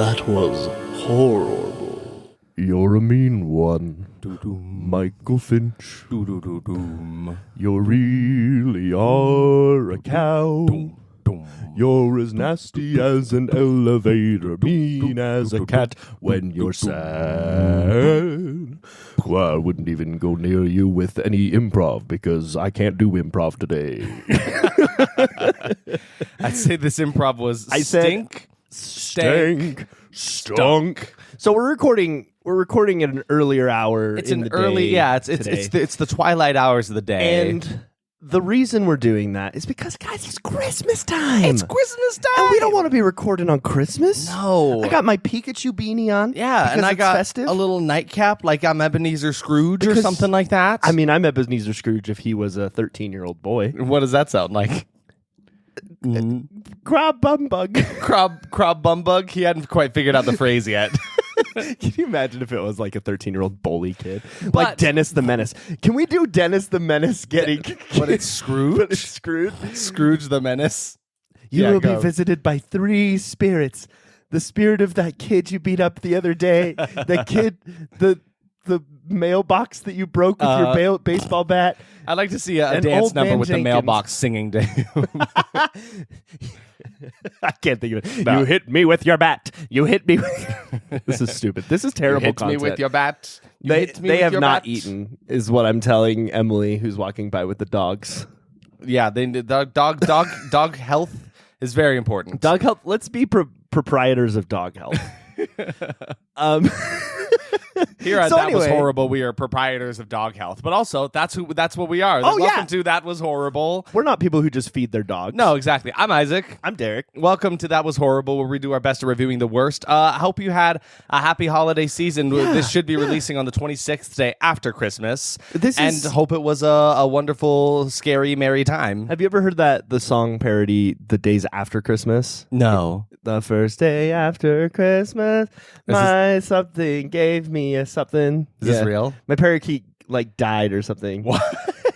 That was horrible. You're a mean one, Michael Finch. You really are a cow. You're as nasty as an elevator, mean as a cat when you're sad. Well, I wouldn't even go near you with any improv because I can't do improv today. I'd say this improv was stunk. So we're recording at an earlier hour. It's in an the early, day yeah. It's today. the twilight hours of the day, And the reason we're doing that is because, guys, it's Christmas time. it's Christmas time, And we don't want to be recording on Christmas. No, I got my Pikachu beanie on. yeah, because and I it's got festive. a little nightcap like I'm Ebenezer Scrooge or Because- something like that. I mean, I'm Ebenezer Scrooge if he was a 13-year-old boy. what does that sound like? Crab bumbug. Crab bumbug. He hadn't quite figured out the phrase yet. Can you imagine if it was like a 13-year-old bully kid? But- Like Dennis the Menace. Can we do Dennis the Menace getting... But it's Scrooge. But it's Scrooge. Scrooge the Menace. You Yeah, will go. be visited by 3 spirits. The spirit of that kid you beat up the other day. That kid, the mailbox that you broke with your baseball bat. I'd like to see a And dance Old number Man with the Jenkins. mailbox singing to him. I can't think of it. No. You hit me with your bat. You hit me with... This is stupid. This is terrible content. me with your bat. You They hit me with have your not bat. eaten, is what I'm telling Emily, who's walking by with the dogs. Yeah, dog health is very important. Dog health. Let's be proprietors of dog health. Here at So That Was anyway- Horrible, we are proprietors of dog health, but also that's what we are. Oh, yeah. Welcome to That Was Horrible. We're not people who just feed their dogs. No, exactly. I'm Isaac. I'm Derek. Welcome to That Was Horrible, where we do our best at reviewing the worst. I hope you had a happy holiday season. This should be releasing on the 26th day after Christmas. And hope it was a wonderful, scary, merry time. Have you ever heard the song parody, "The Days After Christmas"? No. The first day after Christmas, something gave me a something. Is this real? My parakeet died or something. What?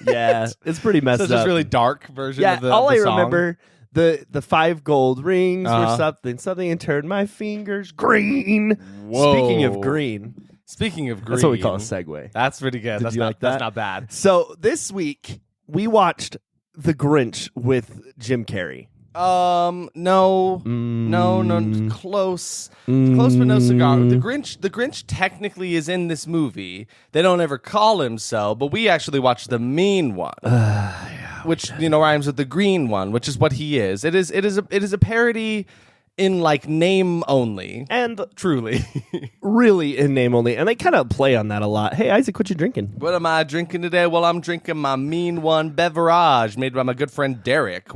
Yeah, it's pretty messed So up. it's just really dark version of the all of the I song? remember the 5 gold rings Uh-huh. or something, and turned my fingers green. Whoa. Speaking of green, That's what we call a segue. That's pretty good. Did you like That's that? not bad. So this week we watched The Grinch with Jim Carrey. No, close, close, but no cigar. The Grinch technically is in this movie. They don't ever call him so, but we actually watched the mean one, which rhymes with the green one, which is what he is. It is a parody in name only, And truly. really in name only. And they kind of play on that a lot. Hey, Isaac, what you drinking? What am I drinking today? Well, I'm drinking my mean one beverage made by my good friend Derek.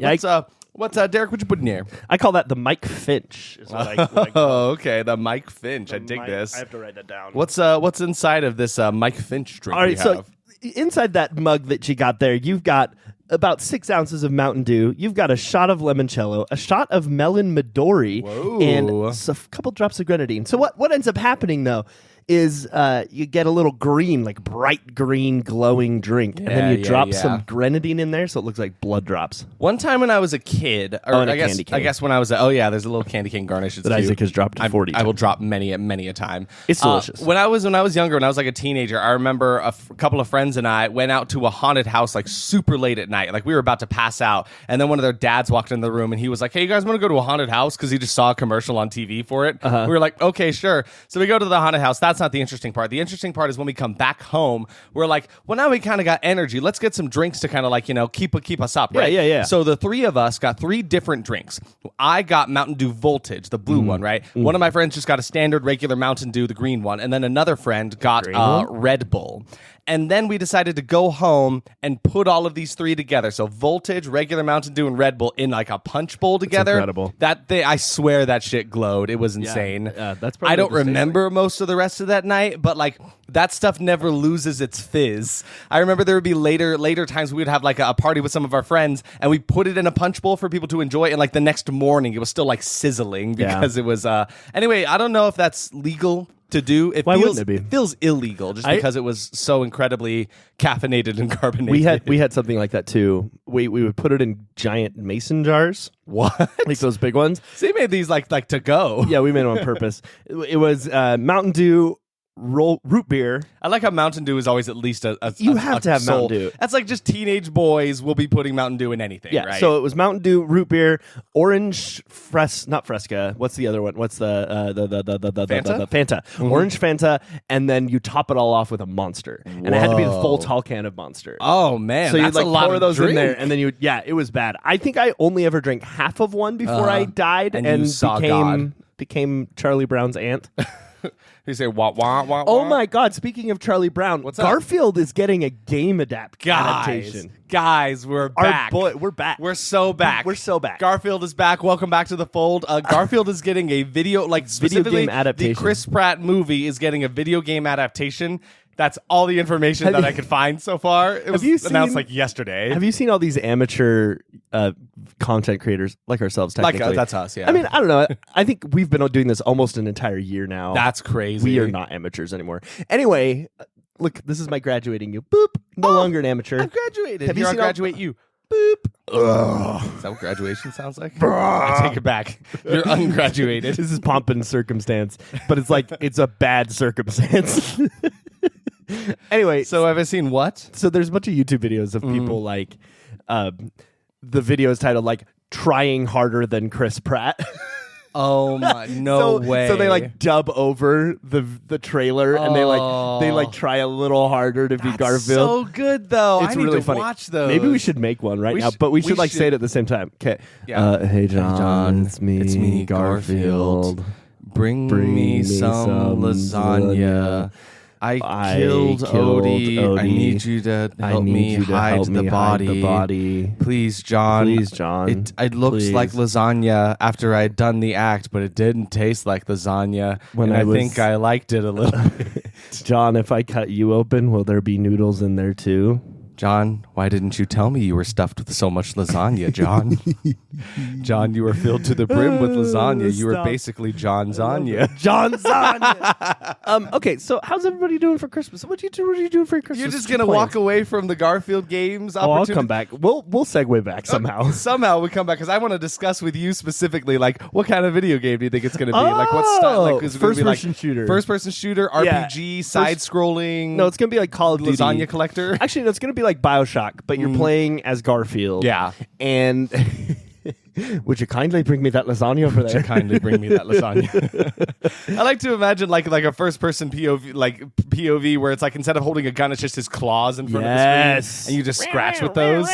What's Derek? What you put in here? I call that the Mike Finch. Is what I call Oh, okay, the Mike Finch. I dig this. I have to write that down. What's inside of this Mike Finch drink? All right, we so have? inside that mug that you got there, you've got about 6 ounces of Mountain Dew. You've got a shot of limoncello, a shot of melon Midori, Whoa. and a couple drops of grenadine. So what ends up happening though is you get a little green, bright green, glowing drink, and then you drop some grenadine in there, so it looks like blood drops. One time when I was a kid, or and a I guess candy cane. I guess when I was there's a little candy cane garnish That Isaac has dropped 40 I will times. drop many a time. It's delicious. When I was younger, when I was a teenager, I remember a couple of friends and I went out to a haunted house super late at night. We were about to pass out, and then one of their dads walked in the room and he was like, "Hey, you guys want to go to a haunted house?" Because he just saw a commercial on TV for it. We were like, "Okay, sure." So we go to the haunted house. That's not the interesting part. The interesting part is when we come back home, we're like, well, now we kind of got energy. Let's get some drinks to kind of keep us up, right? Yeah. So the 3 of us got 3 different drinks. I got Mountain Dew Voltage, the blue one, right? One of my friends just got a standard regular Mountain Dew, the green one, and then another friend got Red Bull. And then we decided to go home and put all of these 3 together. So Voltage, regular Mountain Dew, and Red Bull in a punch bowl together. incredible. I swear that shit glowed. It was insane. That's probably I don't the same remember most of the rest of that night, but that stuff never loses its fizz. I remember there would be later times we would have a party with some of our friends, and we put it in a punch bowl for people to enjoy. And the next morning, it was still sizzling because it was. Anyway, I don't know if that's legal to do. Why wouldn't it be? It feels illegal just because it was so incredibly caffeinated and carbonated. We had something like that too. we would put it in giant mason jars. What? Like those big ones. So they made these like to go. Yeah, we made them on purpose. It was Mountain Dew, root beer. I like how Mountain Dew is always at least a You have to have soul. Mountain Dew. That's like just teenage boys will be putting Mountain Dew in anything, Yeah, right? so it was Mountain Dew, root beer, orange not Fresca. What's the other one? What's the Fanta? Fanta. Mm-hmm. Orange Fanta, and then you top it all off with a Monster. And it had to be the full tall can of Monster. Oh man, so you'd that's like a lot pour of those drink. in there, and then it was bad. I think I only ever drank half of one before I died, And you saw God. became Charlie Brown's aunt. You say wah wah wah. Oh wah. my God! Speaking of Charlie Brown, What's up? Garfield is getting a game adaptation. Guys, we're back. We're back. We're so back. We're so back. Garfield is back. Welcome back to the fold. Garfield is getting a video game adaptation. The Chris Pratt movie is getting a video game adaptation. That's all the information that I could find so far. It was announced like yesterday. Have you seen all these amateur content creators like ourselves? Technically, that's us. Yeah. I mean, I don't know. I think we've been doing this almost an entire year now. That's crazy. We are not amateurs anymore. Anyway, look, this is my graduating you. Boop. No longer an amateur. I've graduated. Have you seen graduate you? Boop. Is that what graduation sounds like? I take it back. You're ungraduated. This is pomp and circumstance, but it's like it's a bad circumstance. Anyway, So have I seen what? so there's a bunch of YouTube videos of people like the video is titled like trying harder than Chris Pratt. Oh my no way. So they like dub over the trailer and they like try a little harder to be Garfield. So good though. It's I need really to funny. watch those. Maybe we should make one right now, but we should like say it at the same time. Okay. Yeah. Hey John, it's me, Garfield. Bring me some lasagna. I killed Odie. I need you to help me hide the body. Please, John. Please, John. It looks like lasagna after I'd done the act, but it didn't taste like lasagna. I think I liked it a little bit. John, if I cut you open, will there be noodles in there too? John, why didn't you tell me you were stuffed with so much lasagna, John? John, you were filled to the brim with lasagna. You were basically John Zanya. John Zanya. Okay, so how's everybody doing for Christmas? What are you doing for Christmas? You're just gonna walk away from the Garfield games. I'll come back. We'll segue back somehow. Somehow we come back because I want to discuss with you specifically, like, what kind of video game do you think it's gonna be? Like, what style? Like, is it gonna be like shooter, first-person shooter, RPG, side-scrolling? No, it's gonna be like Call of Duty, lasagna collector. Actually, no, it's gonna be like BioShock, but you're playing as Garfield. Yeah, and. Would you kindly bring me that lasagna over there? Would you kindly bring me that lasagna? I like to imagine like a first-person POV where it's like instead of holding a gun, it's just his claws in front of the screen, and you just scratch with those.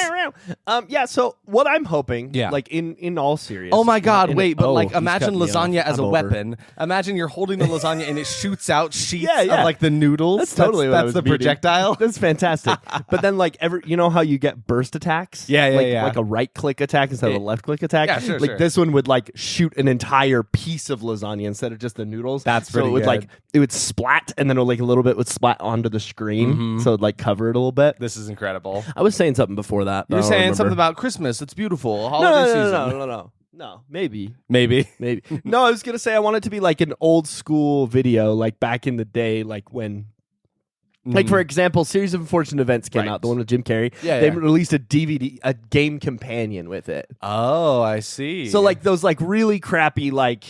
Yeah. So what I'm hoping, yeah. like in all seriousness. Oh my God! Wait, but like imagine lasagna as a over. weapon. Imagine you're holding the lasagna and it shoots out sheets of Yeah. like the noodles. That's totally what I that's was the meaning. projectile. That's fantastic. But then like you know how you get burst attacks? Yeah. Like a right click attack instead of a left click attack. Yeah, sure, like sure. this one would like shoot an entire piece of lasagna instead of just the noodles. That's pretty so it would good. like it would splat and then it would, like a little bit would splat onto the screen. So it would like cover it a little bit. This is incredible. I was saying something before that. You're saying something about Christmas. It's beautiful. Holiday season. No, maybe. No, I was gonna say I want it to be like an old school video, like back in the day, like when. Like, for example, Series of Unfortunate Events came out, the one with Jim Carrey. Yeah, they released a DVD, a game companion with it. Oh, I see. So, like, those, like, really crappy, like,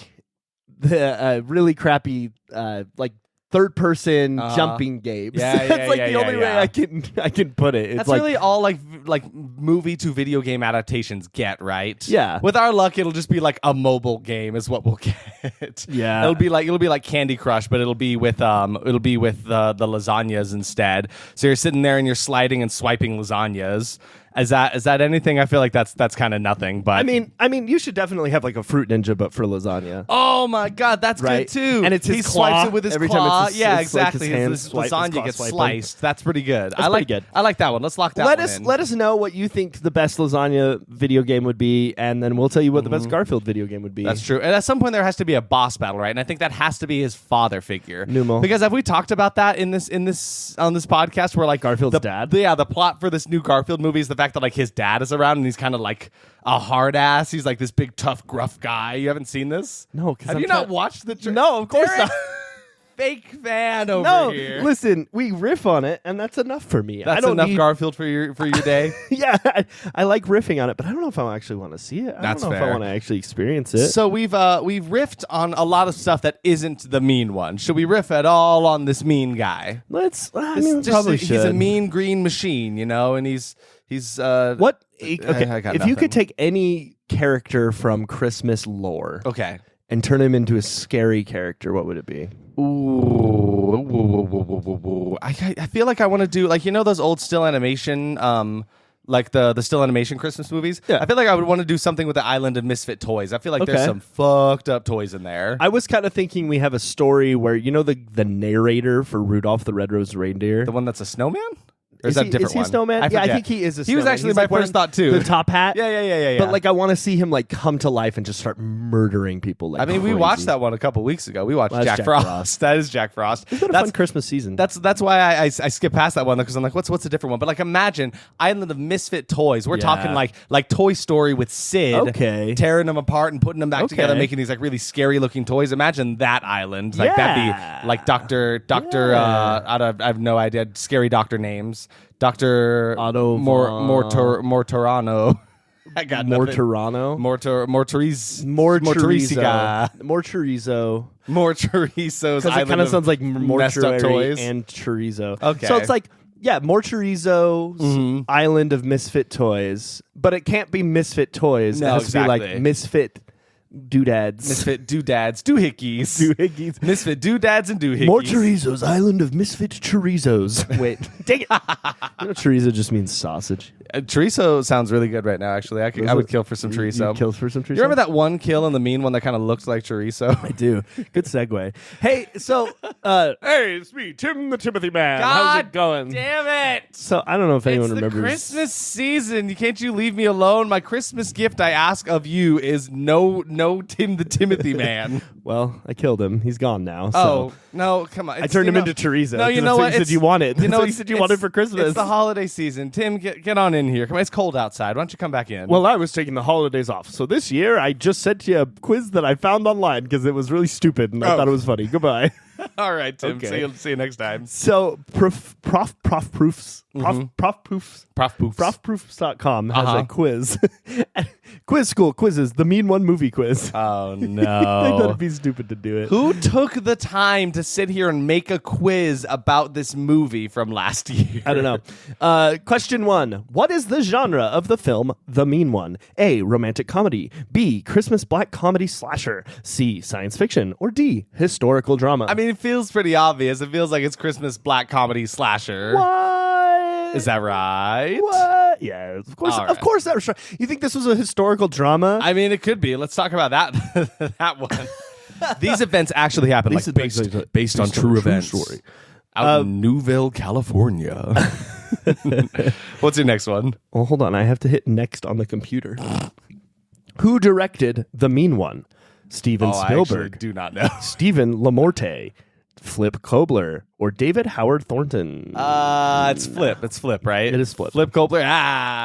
like, third-person jumping games. That's, like, the only way I can put it. It's that's like, really all, like movie to video game adaptations get, right? Yeah. With our luck, it'll just be, like, a mobile game is what we'll get. Yeah. It'll be like Candy Crush, but it'll be with the lasagnas instead. So you're sitting there and you're sliding and swiping lasagnas. Is that anything? I feel like that's kind of nothing. But I mean, you should definitely have like a Fruit Ninja, but for lasagna. Oh my God, that's right? good too. And it's his he claw. swipes it with his Every claw. time Yeah, it's like exactly. his lasagna gets swiping. sliced. That's pretty good. That's pretty good. I like that one. Let's lock that one in. Let us know what you think the best lasagna video game would be, and then we'll tell you what the best Garfield video game would be. That's true. And at some point there has to be a boss battle, right? And I think that has to be his father figure. Newville. Because have we talked about that on this podcast where like Garfield's dad? Yeah, the plot for this new Garfield movie is the fact that like his dad is around and he's kind of like a hard ass. He's like this big tough gruff guy. You haven't seen this? No, because have you not watched the No, of course not. fake fan over here. Listen, we riff on it, and that's enough for me. That's I don't enough need... Garfield for your day. Yeah, I like riffing on it, but I don't know if I actually want to see it. I That's don't know if fair. I want to actually experience it. So we've riffed on a lot of stuff that isn't the mean one. Should we riff at all on this mean guy? Let's. I This mean, probably should. He's a mean green machine, and he's What? Okay, I got if you could nothing. take any character from Christmas lore Okay. and turn him into a scary character, what would it be? Ooh. I feel like I want to do those old still animation like the still animation Christmas movies. Yeah. I feel like I would want to do something with the Island of Misfit Toys. I feel like there's Okay. some fucked up toys in there. I was kind of thinking we have a story where the narrator for Rudolph the Red-Nosed Reindeer. The one that's a snowman? Or is that a different is he one? a snowman? I Yeah, I forget. think he is a snowman. He was actually He's my like wearing first thought too. The top hat. Yeah. But I want to see him come to life and just start murdering people. I mean, we watched that one a couple weeks ago. We watched Well, that's Jack Jack Frost. Frost. That is Jack Frost. It's been a fun Christmas season. That's why I skip past that one because I'm like, what's a different one? But imagine Island of Misfit Toys. We're talking like Toy Story with Sid, Okay. tearing them apart and putting them back together, Okay. making these really scary looking toys. Imagine that island. Yeah. That'd be like Doctor. Yeah. I have no idea. Scary doctor names. Doctor Otto Mortorano. I got nothing. Mortorano. Mortoriz. More Mortorisica. chorizo. More chorizo. More chorizos. Because it kind of sounds like messed up mortuary toys. and chorizo. Okay. So it's more chorizo's Island of Misfit Toys. But it can't be Misfit Toys. No, it has to be exactly. Misfit doodads. Misfit doodads, doohickeys. Doohickeys. Misfit doodads and doohickeys. More chorizos, Island of Misfit chorizos. Wait, dang it. Chorizo just means sausage. Chorizo sounds really good right now, actually. I would kill for some chorizo. You'd kill for some chorizo? You remember that one kill in the mean one that kind of looked like chorizo? I do. Good segue. Hey, so, hey, it's me, Tim the Timothy Man. How's it going? Damn it! So, I don't know if anyone It's the remembers. Christmas season. Can't you leave me alone? My Christmas gift I ask of you is no Tim the Timothy Man. Well, I killed him. He's gone now. So. Oh, no, come on. I turned him into chorizo. No, you That's know what what? you said you wanted. That's what you it's- said you wanted for Christmas. It's the holiday season. Tim, get on in here. Come on, it's cold outside. Why don't you come back in? Well, I was taking the holidays off. So this year, I just sent you a quiz that I found online because it was really stupid and I thought it was funny. Goodbye. all right, Tim. Okay. See you next time. So profproofs.com has a quiz. Quiz school quizzes, the mean one movie quiz. Oh I thought no. it'd be stupid to do it. Who took the time to sit here and make a quiz about this movie from last year? I don't know. Question 1. What is the genre of the film The Mean One? A. Romantic comedy. B. Christmas black comedy slasher. C. Science fiction. Or D. Historical drama. I mean, it feels pretty obvious. It feels like it's Christmas black comedy slasher. what? Is that right? What? Yeah, of course. All Of right. course that was right. You think this was a historical drama? I mean, it could be. Let's talk about that that one. These events actually happened, These like events- based on true events. story. Out in Newville, California. What's your next one? Well, hold on. I have to hit next on the computer. Who directed The Mean One? Steven I actually Spielberg, do not know. Stephen Lamorte, Flip Kobler, or David Howard Thornton? It's Flip. It's Flip, right? It is Flip. Flip Kobler.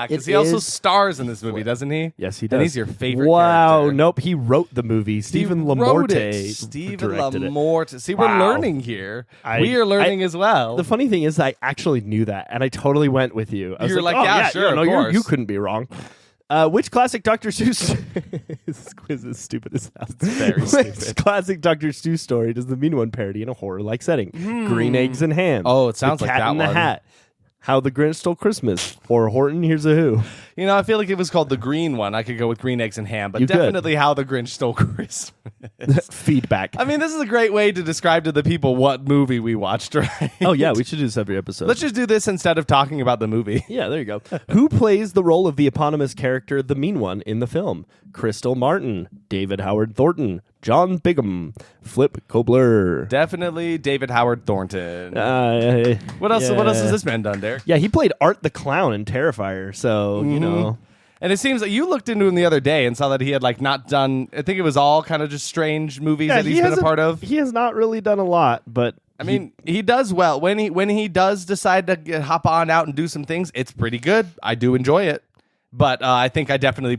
Because It he also is stars in this movie, doesn't he? Yes, he does. And he's your favorite Wow. character. Nope. He wrote the movie. Stephen Wrote Lamorte it. Stephen directed it. Lamorte. See, we're Wow. learning here. I- we are learning as well. The funny thing is, I actually knew that, and I totally went with you. I was You were like, oh, yeah, sure, of no, course. you couldn't be wrong. Which classic Dr. Seuss? This quiz is stupid as hell. very Which stupid. classic Dr. Seuss story does the Mean One parody in a horror-like setting? Green Eggs and Ham. Oh, it sounds the like Cat that in the one. Hat. How the Grinch Stole Christmas. Or Horton Hears a Who. You know, I feel like it was called The Green One. I could go with Green Eggs and Ham, but You could. definitely How the Grinch Stole Christmas. Feedback. I mean, this is a great way to describe to the people what movie we watched, right? Oh, yeah, we should do this every episode. Let's just do this instead of talking about the movie. Yeah, there you go. Who plays the role of the eponymous character, the Mean One, in the film? Crystal Martin, David Howard Thornton, John Bigham, Flip Kobler. Definitely David Howard Thornton. What else? yeah. What else has this man done, Derek? Yeah, he played Art the Clown in Terrifier, so, you know. And it seems like you looked into him the other day and saw that he had like not done. I think it was all kind of just strange movies that he's been a hasn't- part of. He has not really done a lot, but I mean, he does well when he does decide to hop on out and do some things. It's pretty good. I do enjoy it. but I think I definitely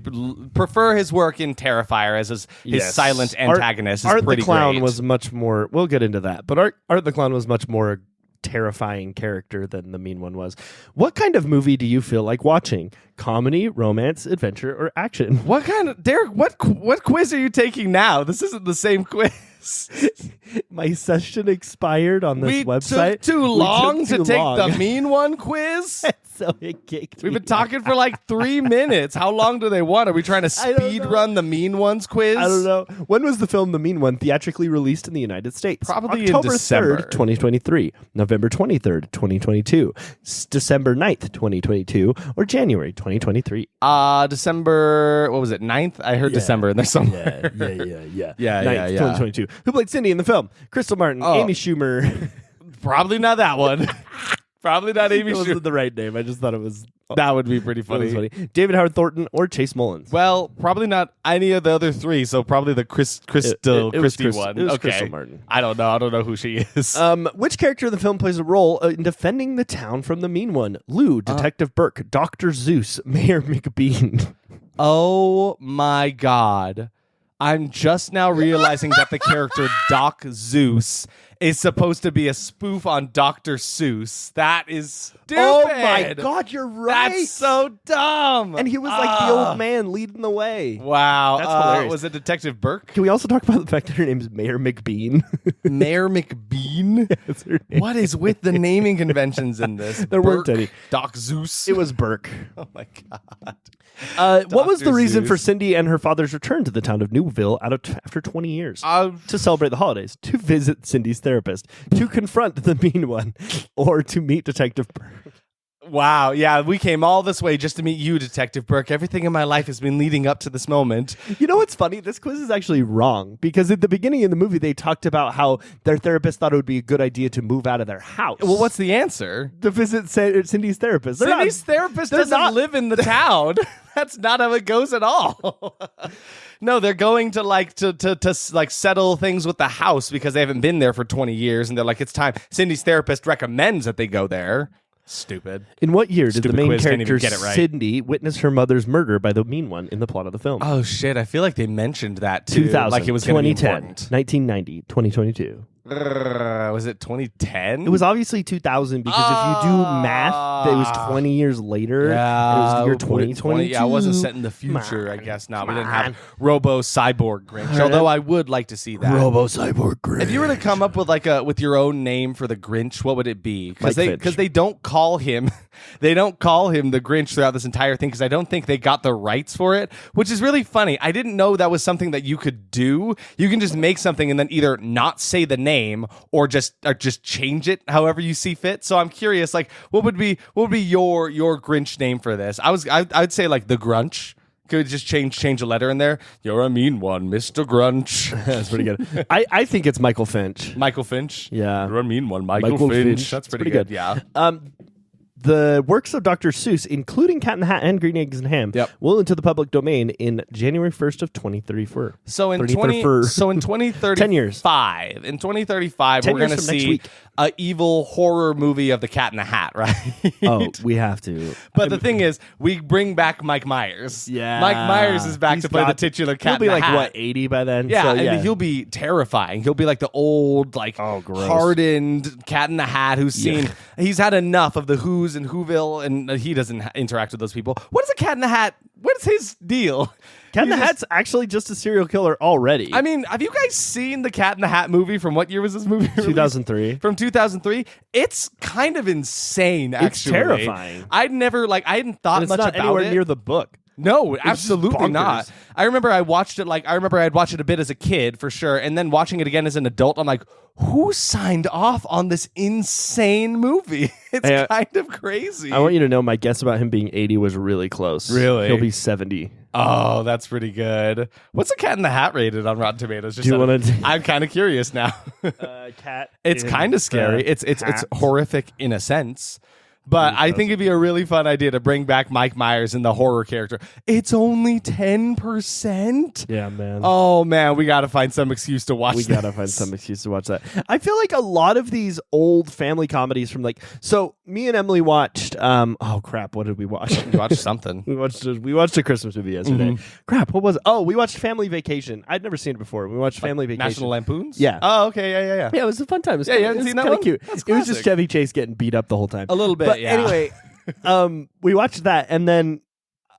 prefer his work in Terrifier as his silent antagonist. Art pretty the Clown great. was much more. We'll get into that, but Art the Clown was much more terrifying character than the mean one was. What kind of movie do you feel like watching? Comedy, romance, adventure, or action? What kind of Derek? What quiz are you taking now? This isn't the same quiz. My session expired on this website. Took too long to take the mean one quiz. So it kicked We've me been talking for like 3 minutes. How long do they want? Are we trying to speed run the mean ones quiz? I don't know. When was the film The Mean One theatrically released in the United States? Probably October in December. 3rd, 2023, November 23rd, 2022, December 9th, 2022, or January 2023. December, what was it, 9th? I heard December in there somewhere. Yeah. 9th, 2022. Who played Cindy in the film? Crystal Martin, Amy Schumer. Probably not that one. Probably not Amy That Schumer. wasn't the right name. I just thought it was... That would be pretty That was funny. funny. David Howard Thornton or Chase Mullins? Well, probably not any of the other three, so probably the Christy one. It was Okay. Crystal Martin. I don't know who she is. Which character in the film plays a role in defending the town from the mean one? Lou, Detective Burke, Dr. Zeus, Mayor McBean. Oh my God. I'm just now realizing that the character Doc Zeus is supposed to be a spoof on Dr. Seuss. That is stupid. Oh my God, you're right. That's so dumb. And he was like the old man leading the way. Wow. That's hilarious. Was it Detective Burke? Can we also talk about the fact that her name is Mayor McBean? Mayor McBean? That's her name. What is with the naming conventions in this? There weren't any. Doc Zeus? It was Burke. Oh my God. What was the Dr. reason for Zeus. Cindy and her father's return to the town of Newville after 20 years? To celebrate the holidays, to visit Cindy's therapist, to confront the mean one, or to meet Detective Burke. Wow. Yeah, we came all this way just to meet you, Detective Burke. Everything in my life has been leading up to this moment. You know what's funny? This quiz is actually wrong because at the beginning of the movie, they talked about how their therapist thought it would be a good idea to move out of their house. Well, what's the answer? To visit Cindy's therapist. Cindy's therapist doesn't live in the town. That's not how it goes at all. No, they're going to like settle things with the house because they haven't been there for 20 years, and they're like, it's time. Cindy's therapist recommends that they go there. Stupid. In what year did the Stupid main quiz, can't character even get it right. Cindy witness her mother's murder by the mean one in the plot of the film? Oh shit! I feel like they mentioned that too. 2000, like it was going to be 2010, important. 1990, 2022. Was it 2010? It was obviously 2000 because if you do math, it was 20 years later. Yeah, it was the year 2022. Yeah, I wasn't set in the future. I guess not. We didn't have on. Robo Cyborg Grinch. Although I would like to see that. Robo Cyborg Grinch. If you were to come up with with your own name for the Grinch, what would it be? Mike Finch. Because they don't call him the Grinch throughout this entire thing because I don't think they got the rights for it, which is really funny. I didn't know that was something that you could do. You can just make something and then either not say the name or just change it however you see fit. So I'm curious, like what would be your Grinch name for this? I'd say like the Grunch. Could we just change a letter in there? You're a mean one, Mr. Grunch. That's pretty good. I think it's Michael Finch. Michael Finch. Yeah. You're a mean one, Michael Finch. That's pretty good. Yeah. The works of Dr. Seuss, including Cat in the Hat and Green Eggs and Ham, will enter the public domain in January 1st of 2034. So in 2035, 10 years. In 2035, 10 we're going to years from next see week. an evil horror movie of the Cat in the Hat, right? Oh, we have to. But the thing is, we bring back Mike Myers. Yeah. Mike Myers is back to play the titular Cat He'll be in the like, Hat. what, 80 by then? Yeah, So, and he'll be terrifying. He'll be like the old, like gross. hardened Cat in the Hat who's seen. He's had enough of the Who's and Whoville, and he doesn't interact with those people. What is a Cat in the Hat? What is his deal? Cat in the Hat's actually just a serial killer already. I mean, have you guys seen the Cat in the Hat movie? From what year was this movie? 2003. From 2003. It's kind of insane. Actually, It's terrifying. I hadn't thought And it's much not about anywhere it. near the book. No, just absolutely not. bonkers. I remember I watched it I remember I'd watched it a bit as a kid for sure, and then watching it again as an adult, I'm like, who signed off on this insane movie? It's kind of crazy. I want you to know my guess about him being 80 was really close. Really? He'll be 70. Oh, that's pretty good. What's a Cat in the Hat rated on Rotten Tomatoes? Do you want to? I'm kind of curious now. Cat. It's kind of scary. It's Hat. horrific in a sense. But I think it'd be a really fun idea to bring back Mike Myers in the horror character. It's only 10%. Yeah, man. Oh man, we gotta find some excuse to watch. We gotta find some excuse to watch that. I feel like a lot of these old family comedies from so me and Emily watched. Oh crap! What did we watch? We watched something. We watched a Christmas movie yesterday. Mm-hmm. Crap! What was it? Oh, we watched Family Vacation. I'd never seen it before. We watched Family Vacation. National Lampoons. Yeah. Oh, okay. Yeah. Yeah, it was a fun time. It was Yeah, you hadn't seen that kind of one? cute. That's It was just classic. Chevy Chase getting beat up the whole time. A little bit. But yeah. anyway, we watched that, and then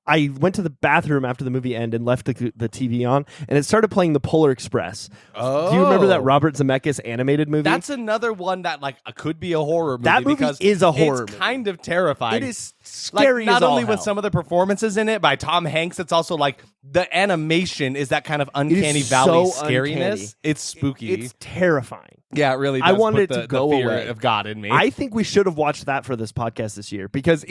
I went to the bathroom after the movie ended and left the TV on, and it started playing The Polar Express. Oh. Do you remember that Robert Zemeckis animated movie? That's another one that could be a horror movie. That movie because is a horror It's movie. kind of terrifying. It is scary not as all only with hell. some of the performances in it by Tom Hanks, it's also the animation is that kind of uncanny is valley so scariness. uncanny. It's spooky. It's terrifying. yeah, it really does I wanted put it to go the fear away. of God in me. I think we should have watched that for this podcast this year because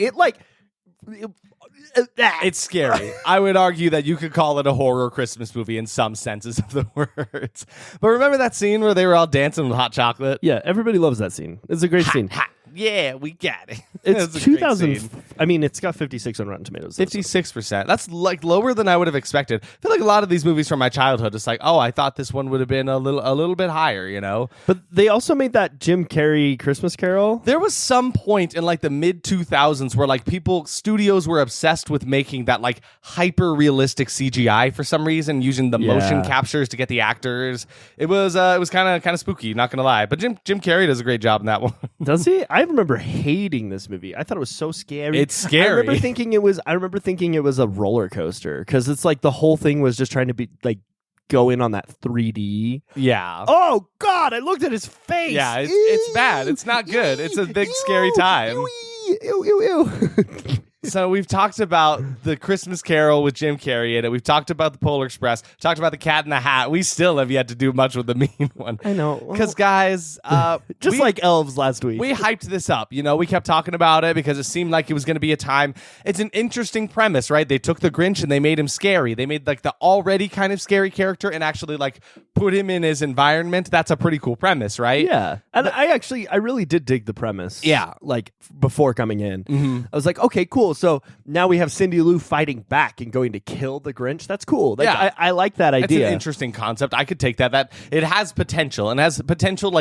It's scary. I would argue that you could call it a horror Christmas movie in some senses of the words. But remember that scene where they were all dancing with hot chocolate? yeah, everybody loves that scene. It's a great scene. Ha. Yeah, we got it. It's That's a great 2000. scene. I mean, it's got 56 on Rotten Tomatoes. 56%. That's lower than I would have expected. I feel like a lot of these movies from my childhood, it's like, oh, I thought this one would have been a little bit higher, you know? But they also made that Jim Carrey Christmas Carol. There was some point in the mid 2000s where studios were obsessed with making that hyper realistic CGI for some reason, using the motion captures to get the actors. It was kind of spooky, not gonna lie. But Jim Carrey does a great job in that one. Does he? I remember hating this movie. I thought it was so scary. It's scary. I remember thinking it was a roller coaster because it's the whole thing was just trying to be go in on that 3D. Yeah. Oh God! I looked at his face. Yeah, it's bad. It's not good. It's a big scary time. Ew. So we've talked about the Christmas Carol with Jim Carrey in it. We've talked about the Polar Express. Talked about the Cat in the Hat. We still have yet to do much with the mean one. I know. Because guys, Just like Elves last week. we hyped this up. We kept talking about it because it seemed like it was going to be a time. It's an interesting premise, right? They took the Grinch and they made him scary. They made the already kind of scary character and actually put him in his environment. That's a pretty cool premise, right? Yeah. And I really did dig the premise. Yeah. Before coming in. I was like, okay, cool. So now we have Cindy Lou fighting back and going to kill the Grinch. That's cool. Yeah. I like that It's idea. an interesting concept. I could take that. That it has potential and has potential,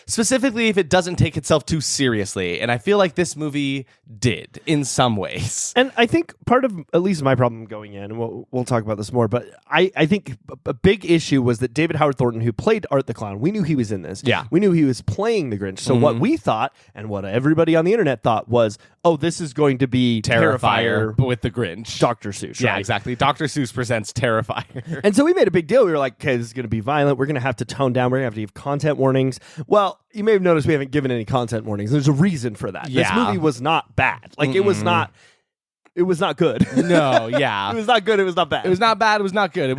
specifically if it doesn't take itself too seriously. And I feel like this movie did in some ways. And I think part of at least my problem going in, and we'll talk about this more, but I think a big issue was that David Howard Thornton, who played Art the Clown, we knew he was in this. Yeah. We knew he was playing the Grinch. So what we thought and what everybody on the internet thought was, oh, this is going to be Terrifier but with the Grinch. Dr. Seuss. Yeah, right? exactly. Dr. Seuss presents Terrifier. And so we made a big deal. We were like, okay, this is going to be violent. We're going to have to tone down. We're going to have to give content warnings. Well, you may have noticed we haven't given any content warnings. There's a reason for that. This Yeah. movie was not bad. It was not good. No, yeah. It was not good. It was not bad. It was not bad. It was not good.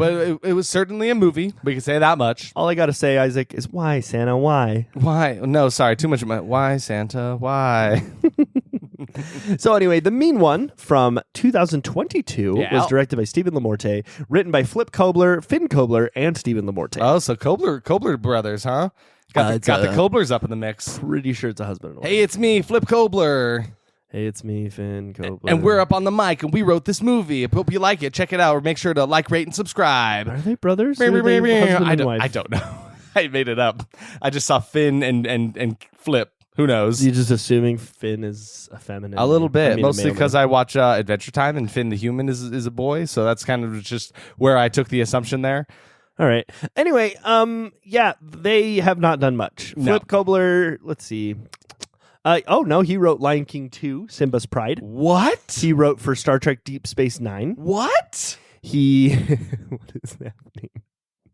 It was certainly a movie. We can say that much. All I got to say, Isaac, is why, Santa? Why? Why? No, sorry. Too much. Why, Santa? Why? So anyway, The Mean One from 2022 Yeah. was directed by Stephen Lamorte, written by Flip Kobler, Finn Kobler, and Stephen Lamorte. Oh, so Kobler brothers, huh? Got It's, the Koblers up in the mix. Pretty sure it's a husband and wife. Hey, it's me, Flip Kobler. Hey, it's me, Finn Kobler. And we're up on the mic, and we wrote this movie. I hope you like it. Check it out. Make sure to rate, and subscribe. Are they brothers? Or are they husband and wife? I don't know. I made it up. I just saw Finn and Flip. Who knows? You're just assuming Finn is a feminine. A little bit, I mean, mostly a male because man. I watch Adventure Time, and Finn the human is a boy. So that's kind of just where I took the assumption there. All right. Anyway, yeah, they have not done much. No. Flip Kobler, let's see. Oh no, he wrote Lion King 2, Simba's Pride. What? He wrote for Star Trek Deep Space Nine. What? He what is happening?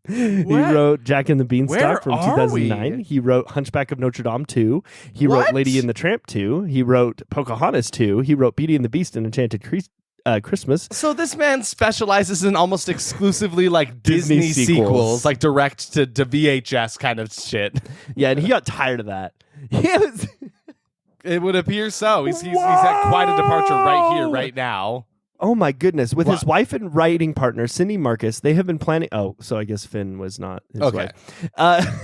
He What? wrote Jack and the Beanstalk Where from are 2009. we? He wrote Hunchback of Notre Dame 2. He What? wrote Lady and the Tramp 2. He wrote Pocahontas 2. He wrote Beauty and the Beast and Enchanted Christmas. So this man specializes in almost exclusively Disney Disney sequels, sequels. direct to VHS kind of shit. Yeah, and he got tired of that. He was, It would appear so. He's had quite a departure right here, right now. oh my goodness. With his What? wife and writing partner, Cindy Marcus, they have been planning. Oh, so I guess Finn was not his Okay. wife.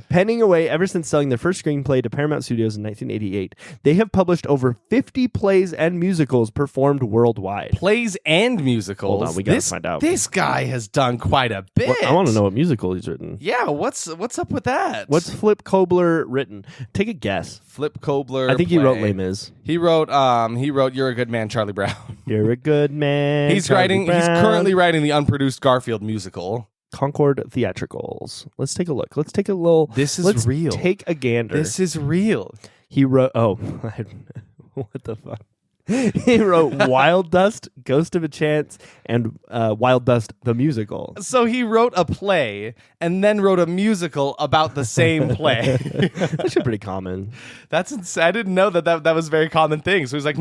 Penning away ever since selling their first screenplay to Paramount Studios in 1988, they have published over 50 plays and musicals performed worldwide. Plays and musicals. Hold on, we gotta find out. This guy has done quite a bit. Well, I want to know what musical he's written. Yeah, what's up with that? What's Flip Kobler written? Take a guess. Flip Kobler? I think he wrote Les Mis. He wrote You're a Good Man, Charlie Brown. You're a good man. He's Charlie Brown. He's currently writing the unproduced Garfield musical. Concord Theatricals. Let's take a look. Let's take a little. This is let's real. Take a gander. This is real. He wrote. Oh, what the fuck? He wrote Wild Dust, Ghost of a Chance, and Wild Dust the musical. So he wrote a play and then wrote a musical about the same play. That's actually pretty common. That's insane. I didn't know that was a very common thing. So he's like,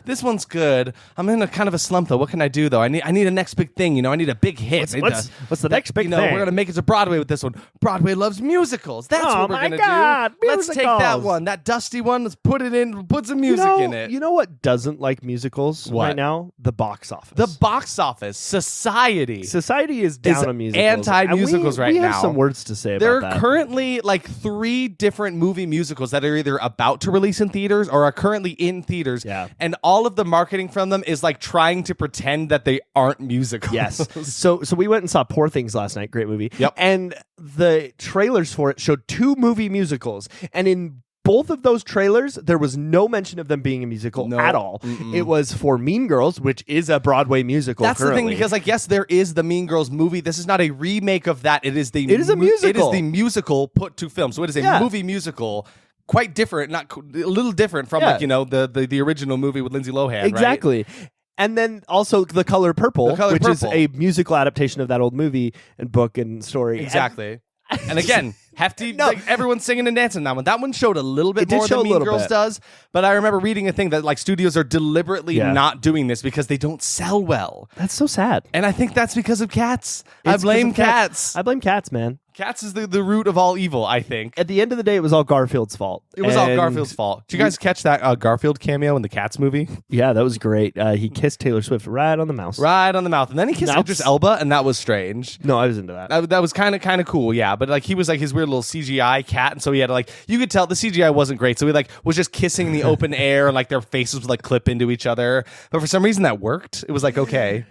this one's good. I'm in a kind of a slump though. What can I do though? I need a next big thing. I need a big hit. What's the next big thing? We're gonna make it to Broadway with this one. Broadway loves musicals. That's what we're gonna do. Let's take that one, that dusty one. Let's put it in. Put some music in it. You know what doesn't like musicals right now? The box office. The box office. Society is down on musicals. Anti-musicals right now. We have some words to say there about that. There are currently like 3 different movie musicals that are either about to release in theaters or are currently in theaters. Yeah. And all of the marketing from them is like trying to pretend that they aren't musicals. Yes. So we went and saw Poor Things last night. Great movie. Yep. And the trailers for it showed 2 movie musicals. And in both of those trailers, there was no mention of them being a musical at all. It was for Mean Girls, which is a Broadway musical. That's currently. the thing, because yes, there is the Mean Girls movie. This is not a remake of that. It is a musical. It is the musical put to film. So it is a movie musical. Quite different, a little different from the original movie with Lindsay Lohan. Exactly. Right? And then also The Color Purple, which is a musical adaptation of that old movie and book and story. Exactly. And again, hefty, like everyone's singing and dancing that one. That one showed a little bit more than Mean Girls does, but I remember reading a thing that like studios are deliberately not doing this because they don't sell well. That's so sad. And I think that's because of cats. I blame cats. I blame cats, man. Cats is the root of all evil, I think. At the end of the day, it was all Garfield's fault. It was all Garfield's fault. Did you guys catch that Garfield cameo in the Cats movie? Yeah, that was great. He kissed Taylor Swift right on the mouth. Right on the mouth. And then he kissed Idris Elba, and that was strange. No, I was into that. That was kind of cool, yeah. But like he was like his weird little CGI cat, and so he had to you could tell the CGI wasn't great. So he was just kissing in the open air, and like their faces would like clip into each other. But for some reason that worked. It was like, okay.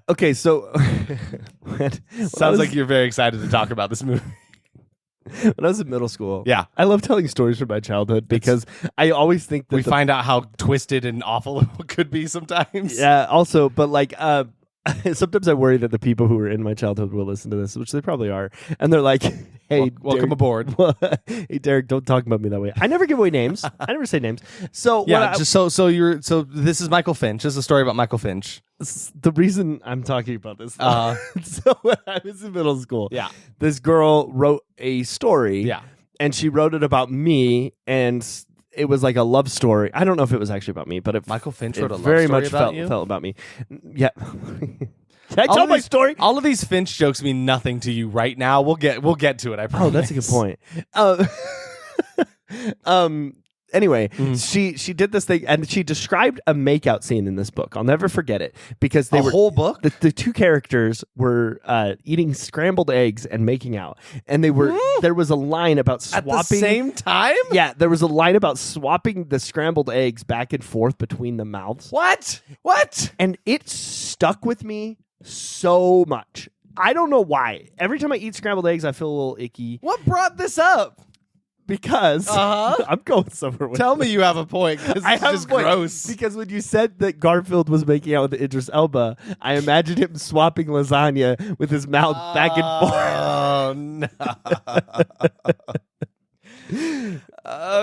Okay, so sounds like you're very excited to talk about this movie. When I was in middle school, yeah, I love telling stories from my childhood because I always think that we find out how twisted and awful it could be sometimes. Yeah, also, but like sometimes I worry that the people who were in my childhood will listen to this, which they probably are, and they're like, "Hey, welcome aboard." Hey, Derek, don't talk about me that way. I never give away names. I never say names. So yeah, so this is Michael Finch. This is a story about Michael Finch. The reason I'm talking about this, so when I was in middle school, this girl wrote a story, and she wrote it about me, and it was like a love story. I don't know if it was actually about me, but Michael Finch wrote a love very story much about you? felt about me. Yeah. Can I tell my story? All of these Finch jokes mean nothing to you right now. We'll get to it. I promise. Oh, that's a good point. Anyway, she did this thing, and she described a makeout scene in this book. I'll never forget it because they were whole book. The 2 characters were eating scrambled eggs and making out, and they were there was a line about swapping at the same time. Yeah, there was a line about swapping the scrambled eggs back and forth between the mouths. What? And it stuck with me so much. I don't know why. Every time I eat scrambled eggs, I feel a little icky. What brought this up? Because I'm going somewhere with Tell me you have a point, because it's just gross. Because when you said that Garfield was making out with Idris Elba, I imagined him swapping lasagna with his mouth back and forth. Oh, no.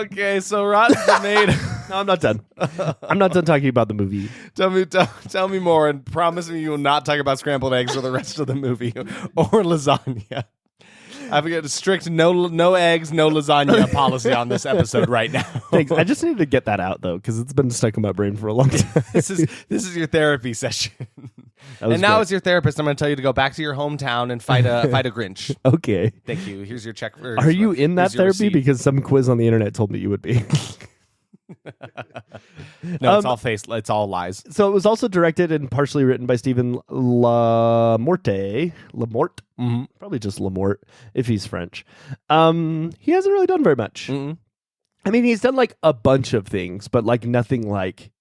Okay, so Rotten Tomato. No, I'm not done. I'm not done talking about the movie. Tell me more, and promise me you will not talk about scrambled eggs for the rest of the movie or lasagna. I've got a strict no eggs, no lasagna policy on this episode right now. Thanks. I just need to get that out though, because it's been stuck in my brain for a long time. This is your therapy session. And now, as your therapist, I'm going to tell you to go back to your hometown and fight a Grinch. Okay. Thank you. Here's your check. Are you in that therapy? Because some quiz on the internet told me you would be. No, it's all lies. So it was also directed and partially written by Stephen Lamorte. Probably just Lamort if he's French. He hasn't really done very much. Mm-mm. I mean, he's done like a bunch of things, but like nothing like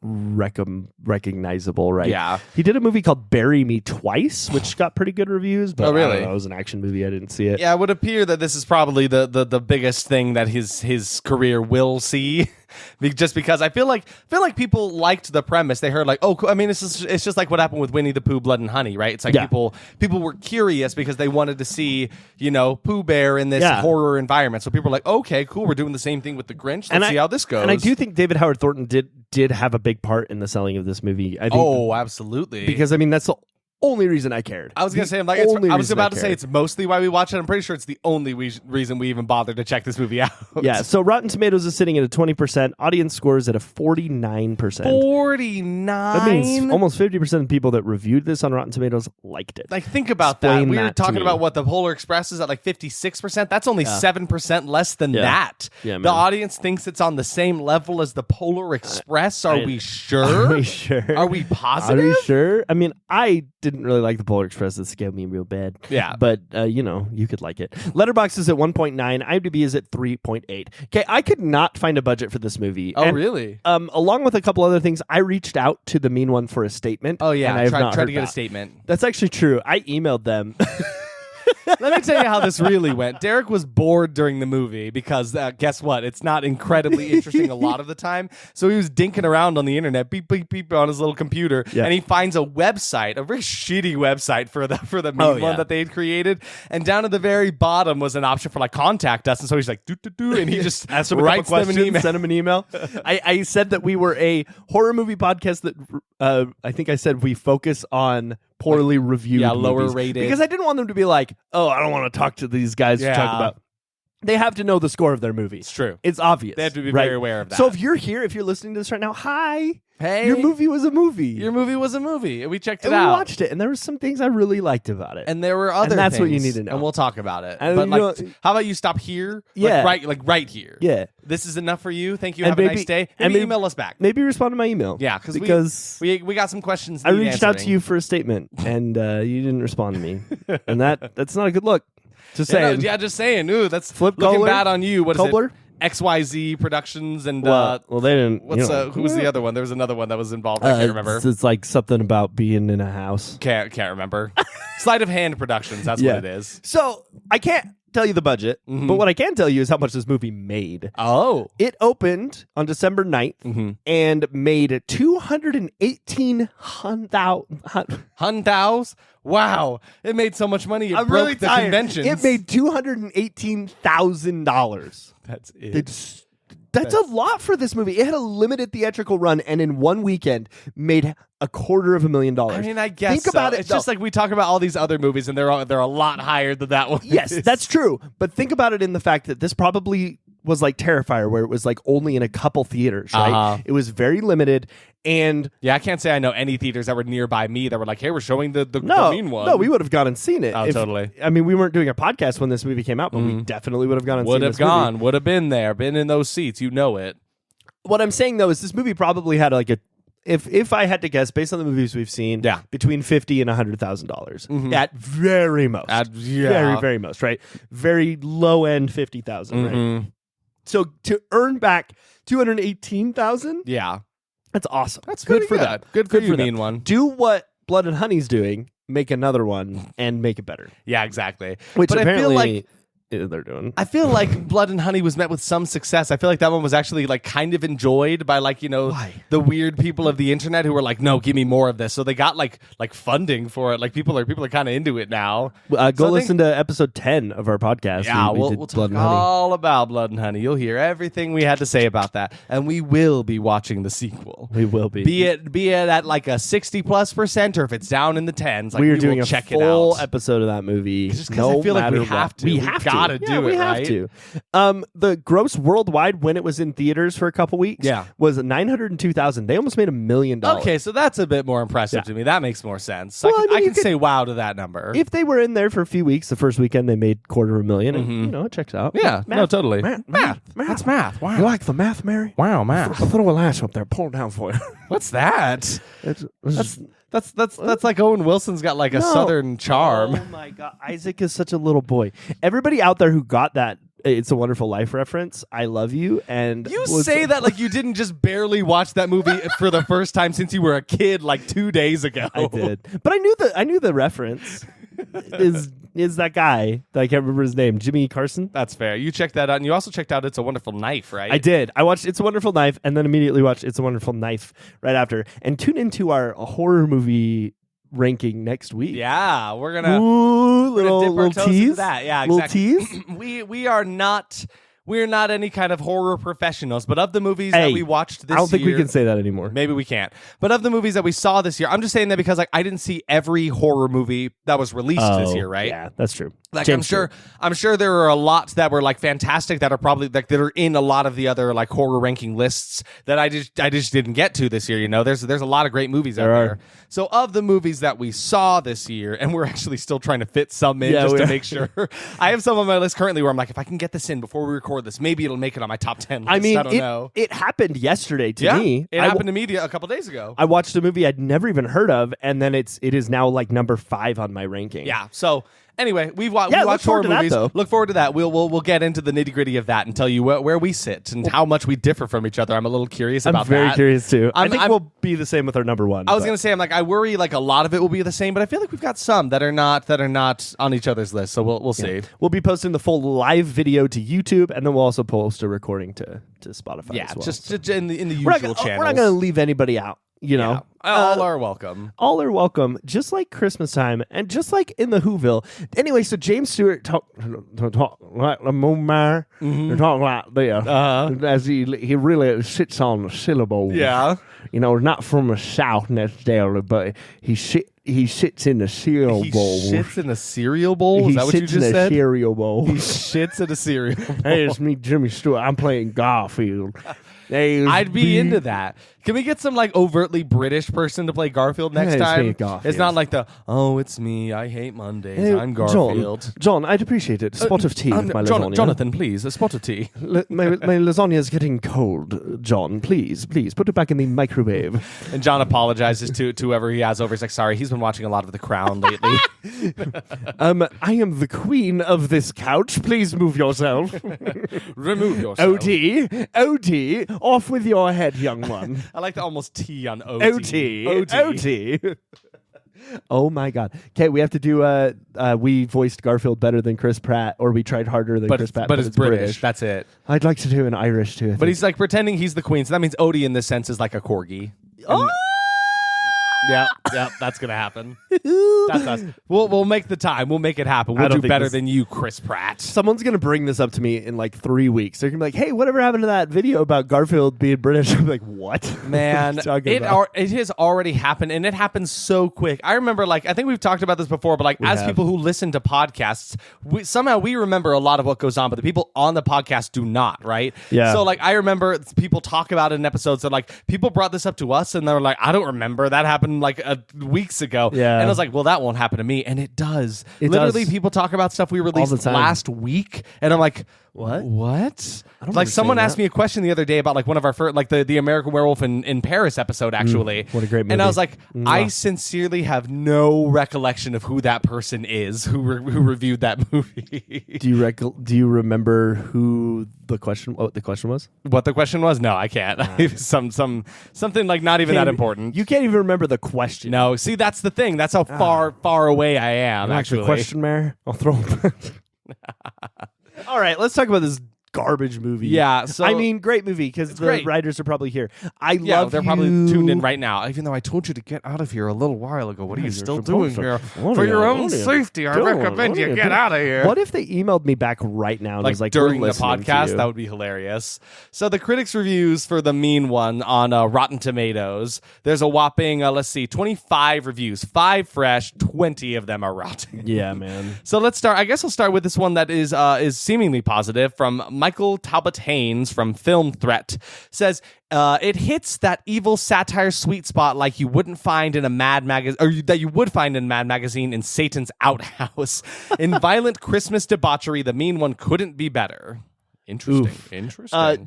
recognizable, right? Yeah. He did a movie called Bury Me Twice, which got pretty good reviews, but really? I don't know, it was an action movie. I didn't see it. Yeah, it would appear that this is probably the biggest thing that his career will see. Just because I feel like people liked the premise. They heard like, oh, I mean, it's just like what happened with Winnie the Pooh, Blood and Honey, right? It's like people were curious because they wanted to see, Pooh Bear in this horror environment. So people were like, okay, cool, we're doing the same thing with the Grinch. Let's see how this goes. And I do think David Howard Thornton did have a big part in the selling of this movie. I think, absolutely. Because I mean, that's the only reason I cared. I was gonna say, I was about to say it's mostly why we watch it. I'm pretty sure it's the only reason we even bothered to check this movie out. Yeah. So Rotten Tomatoes is sitting at a 20%. Audience scores at a 49%. 49. That means almost 50% of people that reviewed this on Rotten Tomatoes liked it. Like, think about that. We were talking about what the Polar Express is at like 56%. That's only 7% less than that. Yeah, the audience thinks it's on the same level as the Polar Express. Are we sure? Are we sure? Are we positive? Are we sure? I mean, I didn't really like the Polar Express. It scared me real bad. Yeah. But, you could like it. Letterboxd is at 1.9. IMDb is at 3.8. Okay, I could not find a budget for this movie. Oh, really? Along with a couple other things, I reached out to the Mean One for a statement. Oh, yeah. And I have not tried heard to get back. a statement. That's actually true. I emailed them. Let me tell you how this really went. Derek was bored during the movie because guess what? It's not incredibly interesting a lot of the time. So he was dinking around on the internet, beep, beep, beep, on his little computer, and he finds a website, a very shitty website for the Mean One that they had created. And down at the very bottom was an option for like contact us. And so he's like, and he just asked him writes a couple them an email. Send him an email. I said that we were a horror movie podcast that I think I said we focus on poorly reviewed lower movies. rated. Because I didn't want them to be like, oh, I don't want to talk to these guys to talk about. They have to know the score of their movie. It's true. It's obvious. They have to be very aware of that. So if you're here, if you're listening to this right now, hi. Hey. Your movie was a movie. Your movie was a movie. And we checked it and out. We watched it, and there were some things I really liked about it. And there were other and that's things, what you need to know. And we'll talk about it. And but how about you stop here? Yeah. Like right here. Yeah. This is enough for you. Thank you. And Have a nice day. Maybe email us back. Maybe respond to my email. Yeah, because we got some questions. I reached out to you for a statement, and you didn't respond to me. And that's not a good look. Just saying. Just saying. Ooh, that's Flip looking Kohler? bad on you. What is Kobler? it? XYZ Productions and well, they didn't. Who was the other one? There was another one that was involved. I can't remember. It's like something about being in a house. Can't remember. Sleight of Hand Productions. That's what it is. So I can't tell you the budget, but what I can tell you is how much this movie made. Oh, it opened on December 9th and made 218 $100,000. Wow, it made so much money. It broke really the tired. conventions. It made $218,000. That's it. That's a lot for this movie. It had a limited theatrical run, and in one weekend made $250,000. I mean, I guess think about it. It's just like we talk about all these other movies, and they're a lot higher than that one. Yes, that's true. But think about it in the fact that this probably was like Terrifier, where it was like only in a couple theaters, right? It was very limited. And I can't say I know any theaters that were nearby me that were like, hey, we're showing the Mean One. No, we would have gone and seen it. Totally. I mean, we weren't doing a podcast when this movie came out, but we definitely would have gone and seen this movie. Would have been there, been in those seats. You know it. What I'm saying, though, is this movie probably had like if I had to guess, based on the movies we've seen, between $50,000 and $100,000 at very most. Very, very most, right? Very low end $50,000, right? So to earn back $218,000, that's awesome. That's good for them. Good for you, Mean One. Do what Blood and Honey's doing. Make another one and make it better. Yeah, exactly. Which but apparently I feel like they're doing. I feel like Blood and Honey was met with some success. I feel like that one was actually like kind of enjoyed by like, the weird people of the internet who were like, no, give me more of this. So they got like funding for it. Like people are kind of into it now. Go listen to episode 10 of our podcast. Yeah, we'll talk all about Blood and Honey. You'll hear everything we had to say about that, and we will be watching the sequel. We will be. Be it at like a 60+%, or if it's down in the 10s. Like, we are doing a check full it out. episode of that movie. Just because I feel like we have to. We have to. gotta do we it, have right? to. The gross worldwide when it was in theaters for a couple weeks was 902,000. They almost made $1 million. Okay, so that's a bit more impressive to me. That makes more sense. Well, I can say wow to that number. If they were in there for a few weeks, the first weekend they made $250,000. And, it checks out. Yeah, math, no, totally. Math. That's math. Wow. You like the math, Mary? Wow, math. I throw a lash up there. Pull it down for you. What's that? That's like Owen Wilson's got like a No. southern charm. Oh my God, Isaac is such a little boy. Everybody out there who got that "It's a Wonderful Life" reference, I love you. And You say that like you didn't just barely watch that movie for the first time since you were a kid like 2 days ago. I did, but I knew the reference. Is that guy that I can't remember his name? Jimmy Carson. That's fair. You checked that out, and you also checked out "It's a Wonderful Knife," right? I did. I watched "It's a Wonderful Knife" and then immediately watched "It's a Wonderful Knife" right after. And tune into our horror movie ranking next week. Yeah, we're gonna dip our little toes tease. into that. Yeah, Little exactly. tease. We're not any kind of horror professionals, but of the movies that we watched this year, I don't think we can say that anymore. Maybe we can't. But of the movies that we saw this year, I'm just saying that because like I didn't see every horror movie that was released this year, right? Yeah, that's true. Like I'm sure there are a lot that were like fantastic that are probably like that are in a lot of the other like horror ranking lists that I just didn't get to this year. You know, there's a lot of great movies out there. So of the movies that we saw this year, and we're actually still trying to fit some in just to make sure. I have some on my list currently where I'm like, if I can get this in before we record this, maybe it'll make it on my top 10 list. I mean, I don't know. It happened yesterday to me. It happened to me a couple days ago. I watched a movie I'd never even heard of, and then it is now like number 5 on my ranking. Yeah. So anyway, we watched horror movies. Look forward to that. We'll get into the nitty gritty of that and tell you where we sit and how much we differ from each other. I'm a little curious about that. I'm very curious too. I think we'll be the same with our number 1. I was gonna say I worry like a lot of it will be the same, but I feel like we've got some that are not on each other's list. So we'll see. We'll be posting the full live video to YouTube, and then we'll also post a recording to Spotify. Yeah, as well. just in the usual channels. We're not gonna leave anybody out. You know, all are welcome. All are welcome, just like Christmas time and just like in the Whoville. Anyway, so James Stewart talk like the Mumar, talk like this, as he really sits on the syllables. Yeah, you know, not from the South necessarily, but he sits in the cereal bowl. He shits in a cereal bowl? Is that what you just said? He sits in a cereal bowl. He shits in a cereal bowl. Hey, it's me, Jimmy Stewart. I'm playing Garfield. I'd be into that. Can we get some like overtly British person to play Garfield next time? It's not like it's me. I hate Mondays. Hey, I'm Garfield. John, I'd appreciate it. A spot of tea with my lasagna. Jonathan, please, a spot of tea. My lasagna is getting cold, John. Please, put it back in the microwave. And John apologizes to whoever he has over. He's like, sorry, he's been watching a lot of The Crown lately. I am the queen of this couch. Please move yourself. Remove yourself. OT, off with your head, young one. I like the almost T on OT. OT. Oh my God. Okay, we have to do we voiced Garfield better than Chris Pratt, or we tried harder than Chris Pratt. But it's British. That's it. I'd like to do an Irish too. But he's like pretending he's the queen, so that means Odie in this sense is like a corgi. Yeah, that's gonna happen. That's us. We'll make the time. We'll make it happen. We'll do better than you, Chris Pratt. Someone's gonna bring this up to me in like 3 weeks. They're gonna be like, "Hey, whatever happened to that video about Garfield being British?" I'm like, "What, man? It has already happened, and it happens so quick." I remember, like, I think we've talked about this before, but like, people who listen to podcasts, somehow we remember a lot of what goes on, but the people on the podcast do not, right? Yeah. So like, I remember people talk about it in episodes that like people brought this up to us, and they were like, "I don't remember that happened like weeks ago." Yeah. And I was like, well, that won't happen to me. And it does. Literally, people talk about stuff we released last week. And I'm like, what? Like someone asked me a question the other day about like one of our first, like the American Werewolf in Paris episode, actually. What a great movie. And I was like, I sincerely have no recollection of who that person is who reviewed that movie. Do you remember who what the question was? What the question was? No, I can't. Something like not even that important. You can't even remember the question. No, see, that's the thing. That's how far away I am. Actually, question, Mayor. I'll throw him. All right, let's talk about this garbage movie. Yeah, so I mean, great movie because the great. writers are probably here. They're probably tuned in right now. Even though I told you to get out of here a little while ago, what are you still doing here? For your own safety, I recommend you get out of here. What if they emailed me back right now and was like, during the podcast? That would be hilarious. So the critics' reviews for The Mean One on Rotten Tomatoes. There's a whopping 25 reviews, 5 fresh, 20 of them are rotten. Yeah, man. So let's start. I guess I'll start with this one that is seemingly positive from Michael Talbot Haynes from Film Threat. Says it hits that evil satire sweet spot like you wouldn't find in a Mad magazine, or that you would find in Mad magazine in Satan's outhouse. In violent Christmas debauchery, The Mean One couldn't be better. Interesting.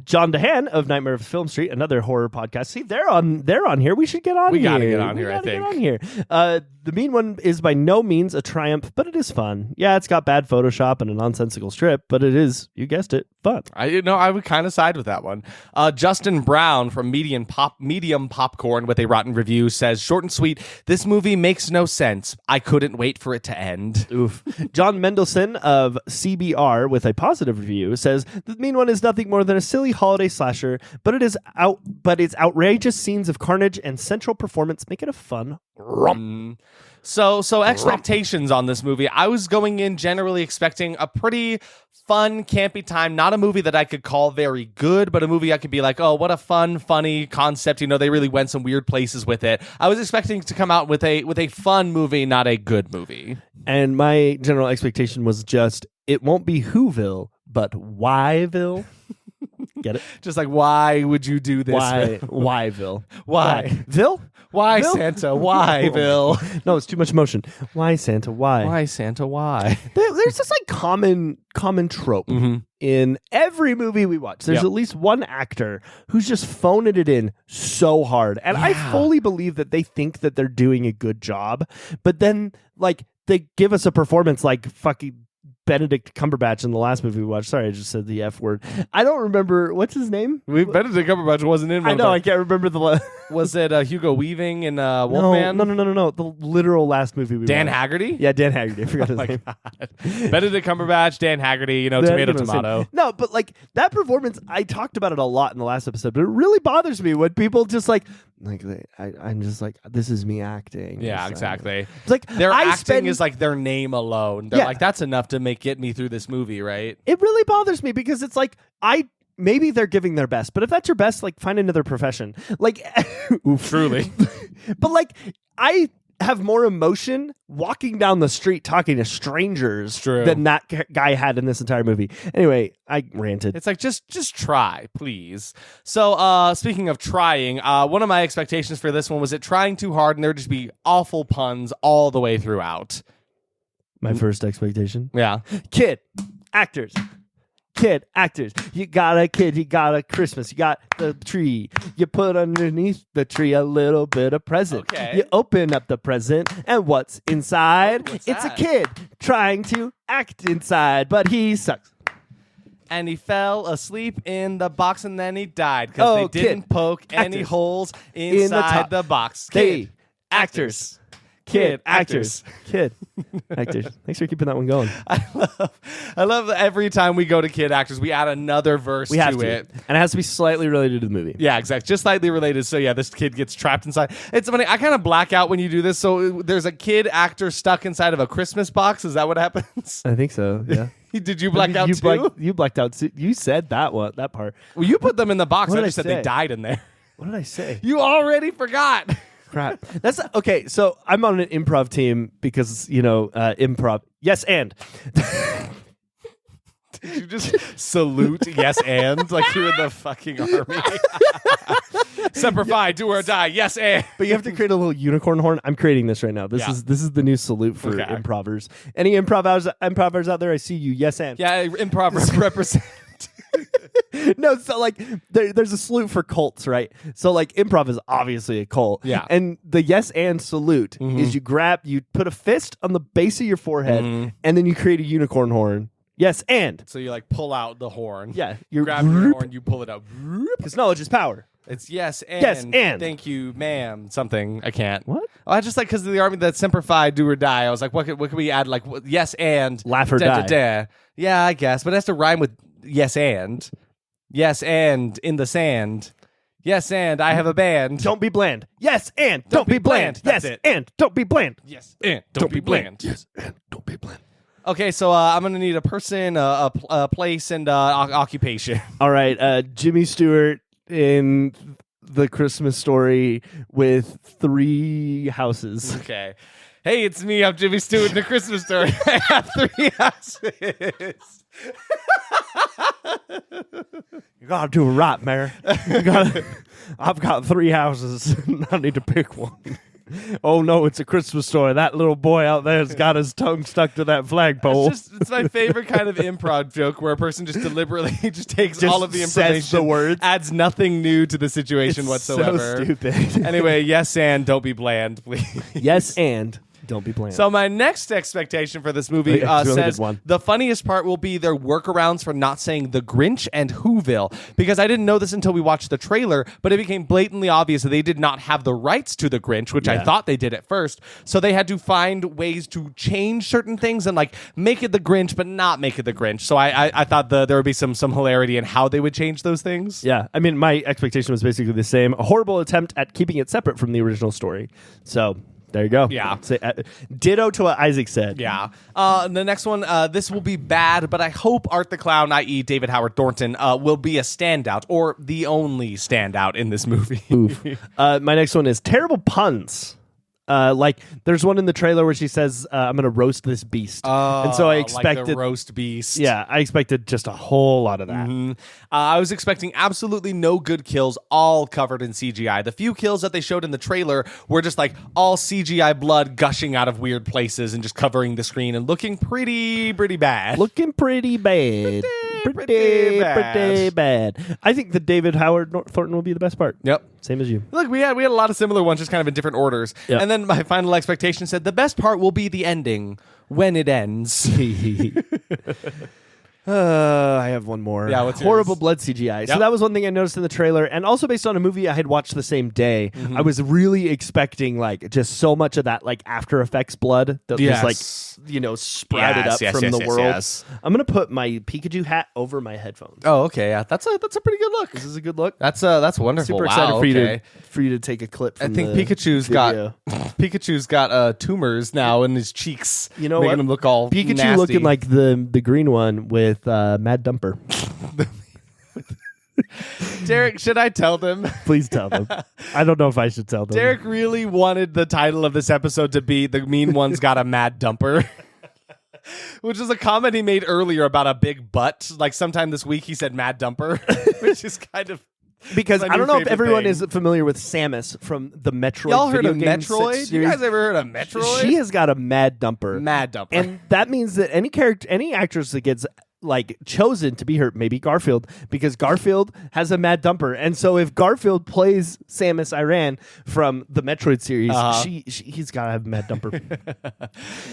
John DeHaan of Nightmare of Film Street, another horror podcast. See, they're on here. We should get on here. We gotta get on here, I think. Get on here. The Mean One is by no means a triumph, but it is fun. Yeah, it's got bad Photoshop and a nonsensical strip, but it is, you guessed it, fun. I would kind of side with that one. Justin Brown from Medium Popcorn with a rotten review says, short and sweet, this movie makes no sense. I couldn't wait for it to end. Oof. John Mendelson of CBR with a positive review says, The Mean One is nothing more than a silly holiday slasher, but its outrageous scenes of carnage and central performance make it a fun romp. So expectations on this movie. I was going in generally expecting a pretty fun, campy time. Not a movie that I could call very good, but a movie I could be like, oh, what a fun, funny concept. You know, they really went some weird places with it. I was expecting to come out with a fun movie, not a good movie. And my general expectation was just, it won't be Whoville, but Whyville. Get it? Just like, why would you do this? Whyville? Why? Ville? Why, Bill? Santa? Why, Bill? No, it's too much emotion. Why, Santa? Why? Why, Santa? Why? There's this like common trope in every movie we watch. There's at least one actor who's just phoning it in so hard. And I fully believe that they think that they're doing a good job. But then, like, they give us a performance like fucking Benedict Cumberbatch in the last movie we watched. Sorry, I just said the F word. I don't remember. What's his name? Benedict Cumberbatch wasn't in one. I know. I can't remember the Was it Hugo Weaving in Wolfman? No. The literal last movie we watched. Dan Haggerty? Yeah, Dan Haggerty. I forgot his name. God. Benedict Cumberbatch, Dan Haggerty, tomato. No, but like that performance, I talked about it a lot in the last episode, but it really bothers me when people just I'm just like, this is me acting. Yeah, exactly. It's like their acting is like their name alone. They're like, that's enough to get me through this movie, right? It really bothers me because it's like, maybe they're giving their best, but if that's your best, like find another profession. Like, truly. But like, I have more emotion walking down the street talking to strangers than that guy had in this entire movie. Anyway, I ranted. It's like, just try, please. So speaking of trying, one of my expectations for this one was it trying too hard and there would just be awful puns all the way throughout. My first expectation? Yeah. Kid actors. You got a kid, you got a Christmas, you got the tree. You put underneath the tree a little bit of present. Okay. You open up the present, and what's inside? What's it's that? a kid trying to act inside, but he sucks. And he fell asleep in the box, and then he died because they didn't poke any holes inside the box. Kid actors. Kid actors. Thanks for keeping that one going. I love every time we go to kid actors, we add another verse to it. And it has to be slightly related to the movie. Yeah, exactly. Just slightly related. So yeah, this kid gets trapped inside. It's funny. I kind of black out when you do this. So there's a kid actor stuck inside of a Christmas box. Is that what happens? I think so. Yeah. Did you black out too? You blacked out too. You said that part. Well, you put them in the box. I just said they died in there. What did I say? You already forgot. Crap. That's okay. So I'm on an improv team because improv. Yes, and did you just salute? Yes, and like you're in the fucking army. Semper Fi, do or die. Yes, and. But you have to create a little unicorn horn. I'm creating this right now. This is the new salute for improvers. Any improvers out there? I see you. Yes, and. Yeah, improvers represent. No, so like there's a salute for cults, right? So like improv is obviously a cult. Yeah. And the yes and salute is you put a fist on the base of your forehead and then you create a unicorn horn. Yes, and. So you like pull out the horn. Yeah. You grab your horn, you pull it out. Because knowledge is power. It's yes, and. Yes, and. Thank you, ma'am. Something. I can't. What? Oh, I just like because of the army that Semper Fi, do or die. I was like, what could we add? Like, yes, and. Laugh or die. Yeah, I guess. But it has to rhyme with. yes, and in the sand. Yes, and I have a band. Don't be bland. Yes, and don't be bland. Yes, and don't be bland. Yes, and don't be bland. Yes, and don't be bland. Okay, so I'm going to need a person, a place, and occupation. All right, Jimmy Stewart in The Christmas Story with 3 houses. Okay. Hey, it's me. I'm Jimmy Stewart in The Christmas Story. I have 3 houses. You gotta do it right, Mayor. I've got 3 houses. I need to pick one. Oh no, it's a Christmas story. That little boy out there's got his tongue stuck to that flagpole. It's my favorite kind of improv joke where a person just deliberately just takes all of the information, says the words, adds nothing new to the situation whatsoever. So stupid. Anyway, yes, and don't be bland, please. Yes, and don't be bland. So my next expectation for this movie says the funniest part will be their workarounds for not saying the Grinch and Whoville, because I didn't know this until we watched the trailer, but it became blatantly obvious that they did not have the rights to the Grinch, which I thought they did at first. So they had to find ways to change certain things and like make it the Grinch, but not make it the Grinch. So I thought there would be some hilarity in how they would change those things. Yeah, I mean, my expectation was basically the same. A horrible attempt at keeping it separate from the original story. So there you go. Yeah. Ditto to what Isaac said. Yeah. The next one, this will be bad, but I hope Art the Clown, i.e. David Howard Thornton, will be a standout or the only standout in this movie. Oof. My next one is terrible puns. Like there's one in the trailer where she says, I'm going to roast this beast. And so I expected like the roast beast. Yeah, I expected just a whole lot of that. Mm-hmm. I was expecting absolutely no good kills, all covered in CGI. The few kills that they showed in the trailer were just like all CGI blood gushing out of weird places and just covering the screen and looking pretty bad. Looking pretty bad. Pretty bad. I think the David Howard Thornton will be the best part. Yep. Same as you. Look, we had a lot of similar ones, just kind of in different orders. Yep. And then my final expectation said the best part will be the ending when it ends. I have one more. Yeah, what's Horrible yours? blood CGI. Yep. So that was one thing I noticed in the trailer, and also based on a movie I had watched the same day. I was really expecting like just so much of that like After Effects blood that was like sprouted up from the world. Yes. I'm gonna put my Pikachu hat over my headphones. Oh, okay. Yeah, that's a pretty good look. This is a good look. That's wonderful. Super excited for you to take a clip. From I think Pikachu's got tumors now in his cheeks. You know making what? him look all Pikachu nasty. looking like the green one with Mad Dumper. Derek, should I tell them? Please tell them. I don't know if I should tell them. Derek really wanted the title of this episode to be "The Mean One's Got a Mad Dumper." Which is a comment he made earlier about a big butt. Like sometime this week he said "Mad Dumper," which is kind of because I don't know if everyone thing. is familiar with Samus from the Metroid. Y'all heard of Metroid? Metroid? You guys ever heard of Metroid? She has got a Mad Dumper. Mad Dumper, and that means that any actress that gets like chosen to be her, maybe Garfield, because Garfield has a Mad Dumper, and so if Garfield plays Samus Aran from the Metroid series, he's got to have a Mad Dumper.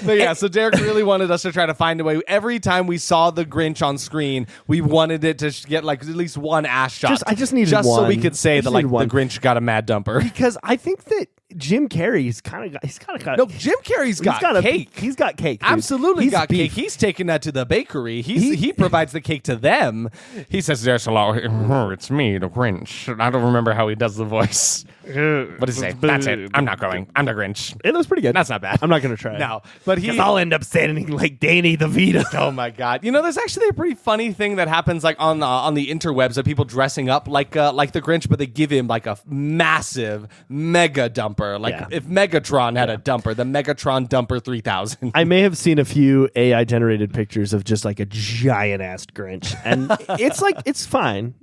But yeah, so Derek really wanted us to try to find a way. Every time we saw the Grinch on screen, we wanted it to get like at least one ass shot. I just needed one, so we could say that like the Grinch got a Mad Dumper. Because I think that Jim Carrey's kind of got. No, Jim Carrey's got cake. He's got cake. Dude. Absolutely got cake. He's taking that to the bakery. He provides the cake to them. He says, "There's a lot. It's me, the Grinch." I don't remember how he does the voice. What does he say? That's it. I'm not going. I'm the Grinch. It was pretty good. That's not bad. I'm not going to try. No, but I'll end up sounding like Danny DeVito. Oh my god! You know, there's actually a pretty funny thing that happens like on the interwebs of people dressing up like the Grinch, but they give him like a massive mega dumper. Like if Megatron had a dumper, the Megatron Dumper 3000. I may have seen a few AI generated pictures of just like a giant ass Grinch, and it's fine,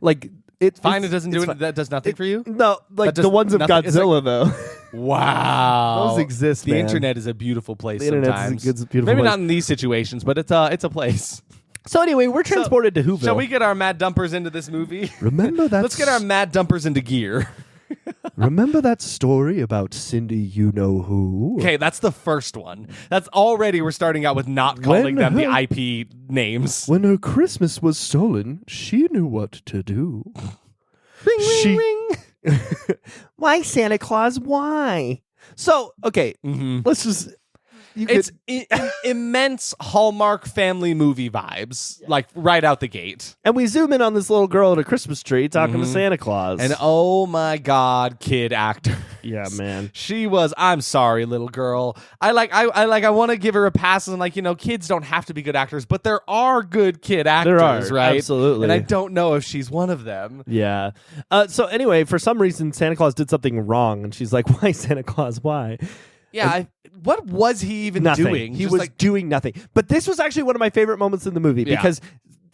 like. It's fine. It doesn't do it. That does nothing for you. No, like the ones of Godzilla, though. Wow, those exist. The internet is a beautiful place. The internet sometimes. is a beautiful Maybe place. not in these situations, but it's a place. So anyway, we're transported to Whoville. Shall we get our Mad Dumpers into this movie? Remember that? Let's get our Mad Dumpers into gear. Remember that story about Cindy you-know-who? Okay, that's the first one. That's already we're starting out with not calling them the IP names. When her Christmas was stolen, she knew what to do. Ring, ring. Why, Santa Claus? Why? So, okay, let's just... It's immense Hallmark family movie vibes, like right out the gate. And we zoom in on this little girl at a Christmas tree talking to Santa Claus. And oh my God, kid actor. Yeah, man. She was, I'm sorry, little girl. I want to give her a pass, and like, kids don't have to be good actors, but there are good kid actors, right? Absolutely. And I don't know if she's one of them. Yeah. So anyway, for some reason, Santa Claus did something wrong, and she's like, "Why, Santa Claus? Why?" Yeah. What was he even doing? He was doing nothing. But this was actually one of my favorite moments in the movie because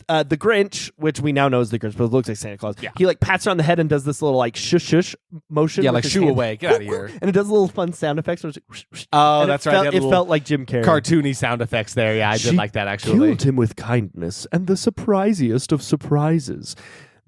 the Grinch, which we now know is the Grinch, but it looks like Santa Claus. Yeah. He like pats her on the head and does this little like shush shush motion. Yeah, like shoo away, get out of here. And it does little fun sound effects. Oh, that's right. It felt like Jim Carrey. Cartoony sound effects there. Yeah, I did like that actually. Killed him with kindness and the surprisiest of surprises.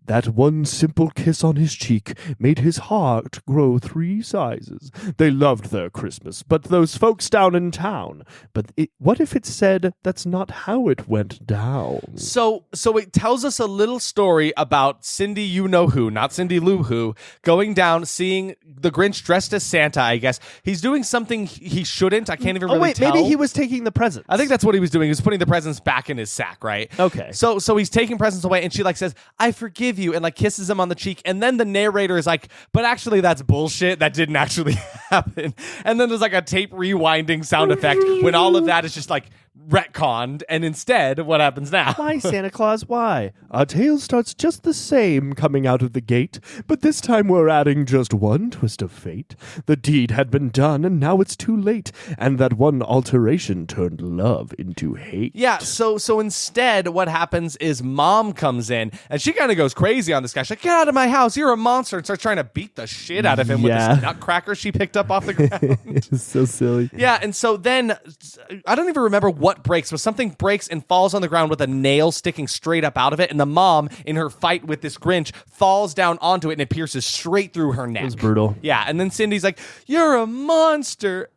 That one simple kiss on his cheek made his heart grow 3 sizes. They loved their Christmas, but those folks down in town. But what if it said that's not how it went down? So it tells us a little story about Cindy you-know-who, not Cindy Lou Who, going down, seeing the Grinch dressed as Santa, I guess. He's doing something he shouldn't. I can't even really tell. Maybe he was taking the presents. I think that's what he was doing. He was putting the presents back in his sack, right? Okay. So he's taking presents away, and she like says, "I forgive you," and like kisses him on the cheek, and then the narrator is like, "But actually that's bullshit, that didn't actually happen." And then there's like a tape rewinding sound effect when all of that is just like retconned, and instead what happens now? Why, Santa Claus, why? Our tale starts just the same coming out of the gate, but this time we're adding just one twist of fate. The deed had been done, and now it's too late, and that one alteration turned love into hate. Yeah, so instead what happens is Mom comes in, and she kind of goes crazy on this guy. She's like, "Get out of my house, you're a monster," and starts trying to beat the shit out of him with this nutcracker she picked up off the ground. It's so silly. Yeah, and so then, I don't even remember what breaks, but something breaks and falls on the ground with a nail sticking straight up out of it, and the mom, in her fight with this Grinch, falls down onto it, and it pierces straight through her neck. It was brutal. Yeah, and then Cindy's like, "You're a monster."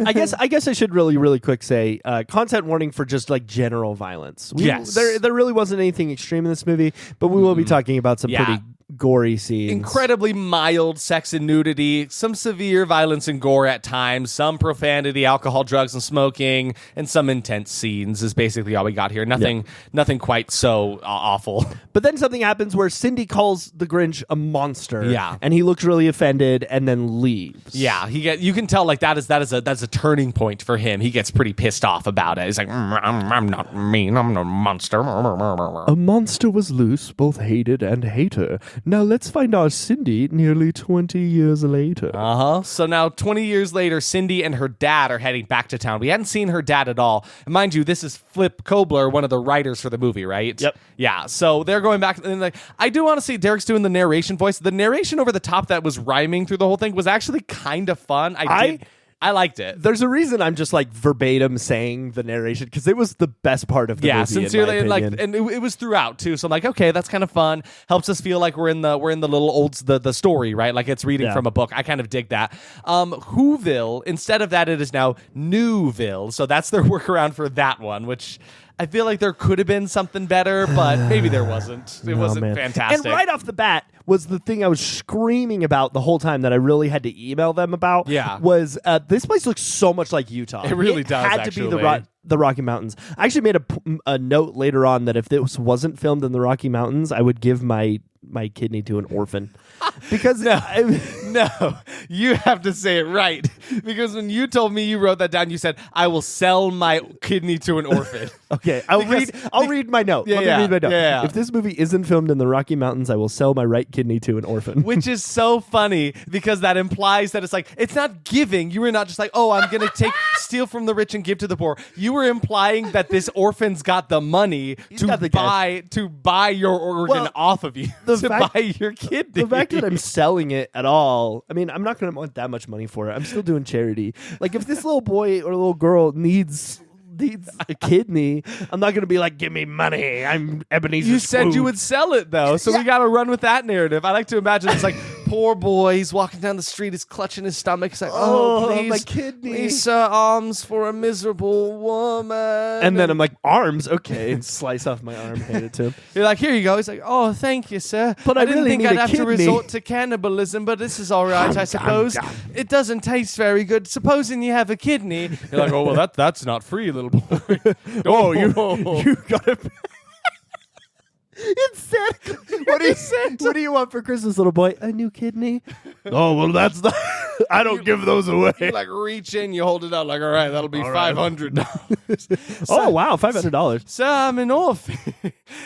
I guess I should really quick say, content warning for just like general violence. Yes. There really wasn't anything extreme in this movie, but we will be talking about some pretty gory scenes. Incredibly mild sex and nudity, some severe violence and gore at times, some profanity, alcohol, drugs, and smoking, and some intense scenes is basically all we got here. Nothing quite so awful. But then something happens where Cindy calls the Grinch a monster. Yeah. And he looks really offended and then leaves. Yeah, you can tell like that's a turning point for him. He gets pretty pissed off about it. He's like, I'm not mean, I'm no monster. A monster was loose, both hated and hater. Now let's find our Cindy nearly 20 years later. So now 20 years later, Cindy and her dad are heading back to town. We hadn't seen her dad at all. And mind you, this is Flip Kobler, one of the writers for the movie, right? Yep. Yeah, so they're going back. And like, I do want to see Derek's doing the narration voice. The narration over the top that was rhyming through the whole thing was actually kind of fun. I liked it. There's a reason I'm just like verbatim saying the narration because it was the best part of the movie. Yeah, sincerely, in my opinion. and it was throughout too. So I'm like, okay, that's kind of fun. Helps us feel like we're in the little old the story, right? Like it's reading from a book. I kind of dig that. Whoville, instead of that, it is now Newville. So that's their workaround for that one, which I feel like there could have been something better, but maybe there wasn't. It wasn't fantastic. And right off the bat was the thing I was screaming about the whole time that I really had to email them about. Yeah. Was this place looks so much like Utah. It really does, It had to be the Rocky Mountains. I actually made a note later on that if this wasn't filmed in the Rocky Mountains, I would give my kidney to an orphan. Because no, you have to say it right. Because when you told me you wrote that down, you said, "I will sell my kidney to an orphan." Okay, I'll read my note. Let me read my note. Yeah. If this movie isn't filmed in the Rocky Mountains, I will sell my right kidney to an orphan. Which is so funny because that implies that it's like, it's not giving. You were not just like, "Oh, I'm going to steal from the rich and give to the poor." You were implying that this orphan's got the money to buy your organ off of you, buy your kidney. The fact that I'm selling it at all, I mean, I'm not going to want that much money for it. I'm still doing charity. Like, if this little boy or little girl needs a kidney, I'm not going to be like, "Give me money. I'm Ebenezer You said Scrooge." you would sell it, though, so we got to run with that narrative. I like to imagine it's like, Poor boy. He's walking down the street. He's clutching his stomach. He's like, oh, please, my kidney. Please, sir, arms for a miserable woman. And then I'm like, arms? Okay. And slice off my arm, hand it to him. You're like, here you go. He's like, oh, thank you, sir. But I didn't really think need I'd a have to kidney." resort to cannibalism, but this is all right, I suppose. It doesn't taste very good. Supposing you have a kidney. You're like, oh, well, that's not free, little boy. Oh, you gotta... It's Santa. What do you want for Christmas, little boy? A new kidney? Oh, well, that's not... I don't give those away. You like reach in, you hold it out like, all right, that'll be $500. Oh, wow, $500. Sir, I'm an orphan.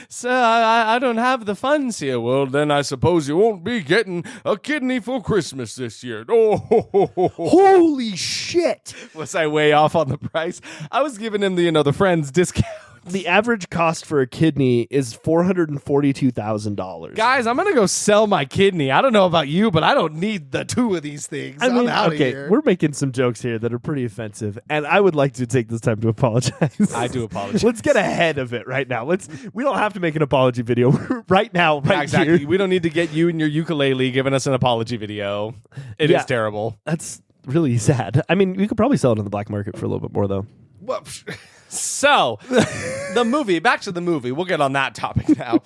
Sir, I don't have the funds here. Well, then I suppose you won't be getting a kidney for Christmas this year. Oh, holy shit. Was I way off on the price? I was giving him the friend's discount. The average cost for a kidney is $442,000. Guys, I'm gonna go sell my kidney. I don't know about you, but I don't need the two of these things. I'm out of here. We're making some jokes here that are pretty offensive, and I would like to take this time to apologize. I do apologize. Let's get ahead of it right now. We don't have to make an apology video right now, right exactly. here. We don't need to get you and your ukulele giving us an apology video. It is terrible. That's really sad. I mean, you could probably sell it on the black market for a little bit more, though. Well, so, back to the movie. We'll get on that topic now.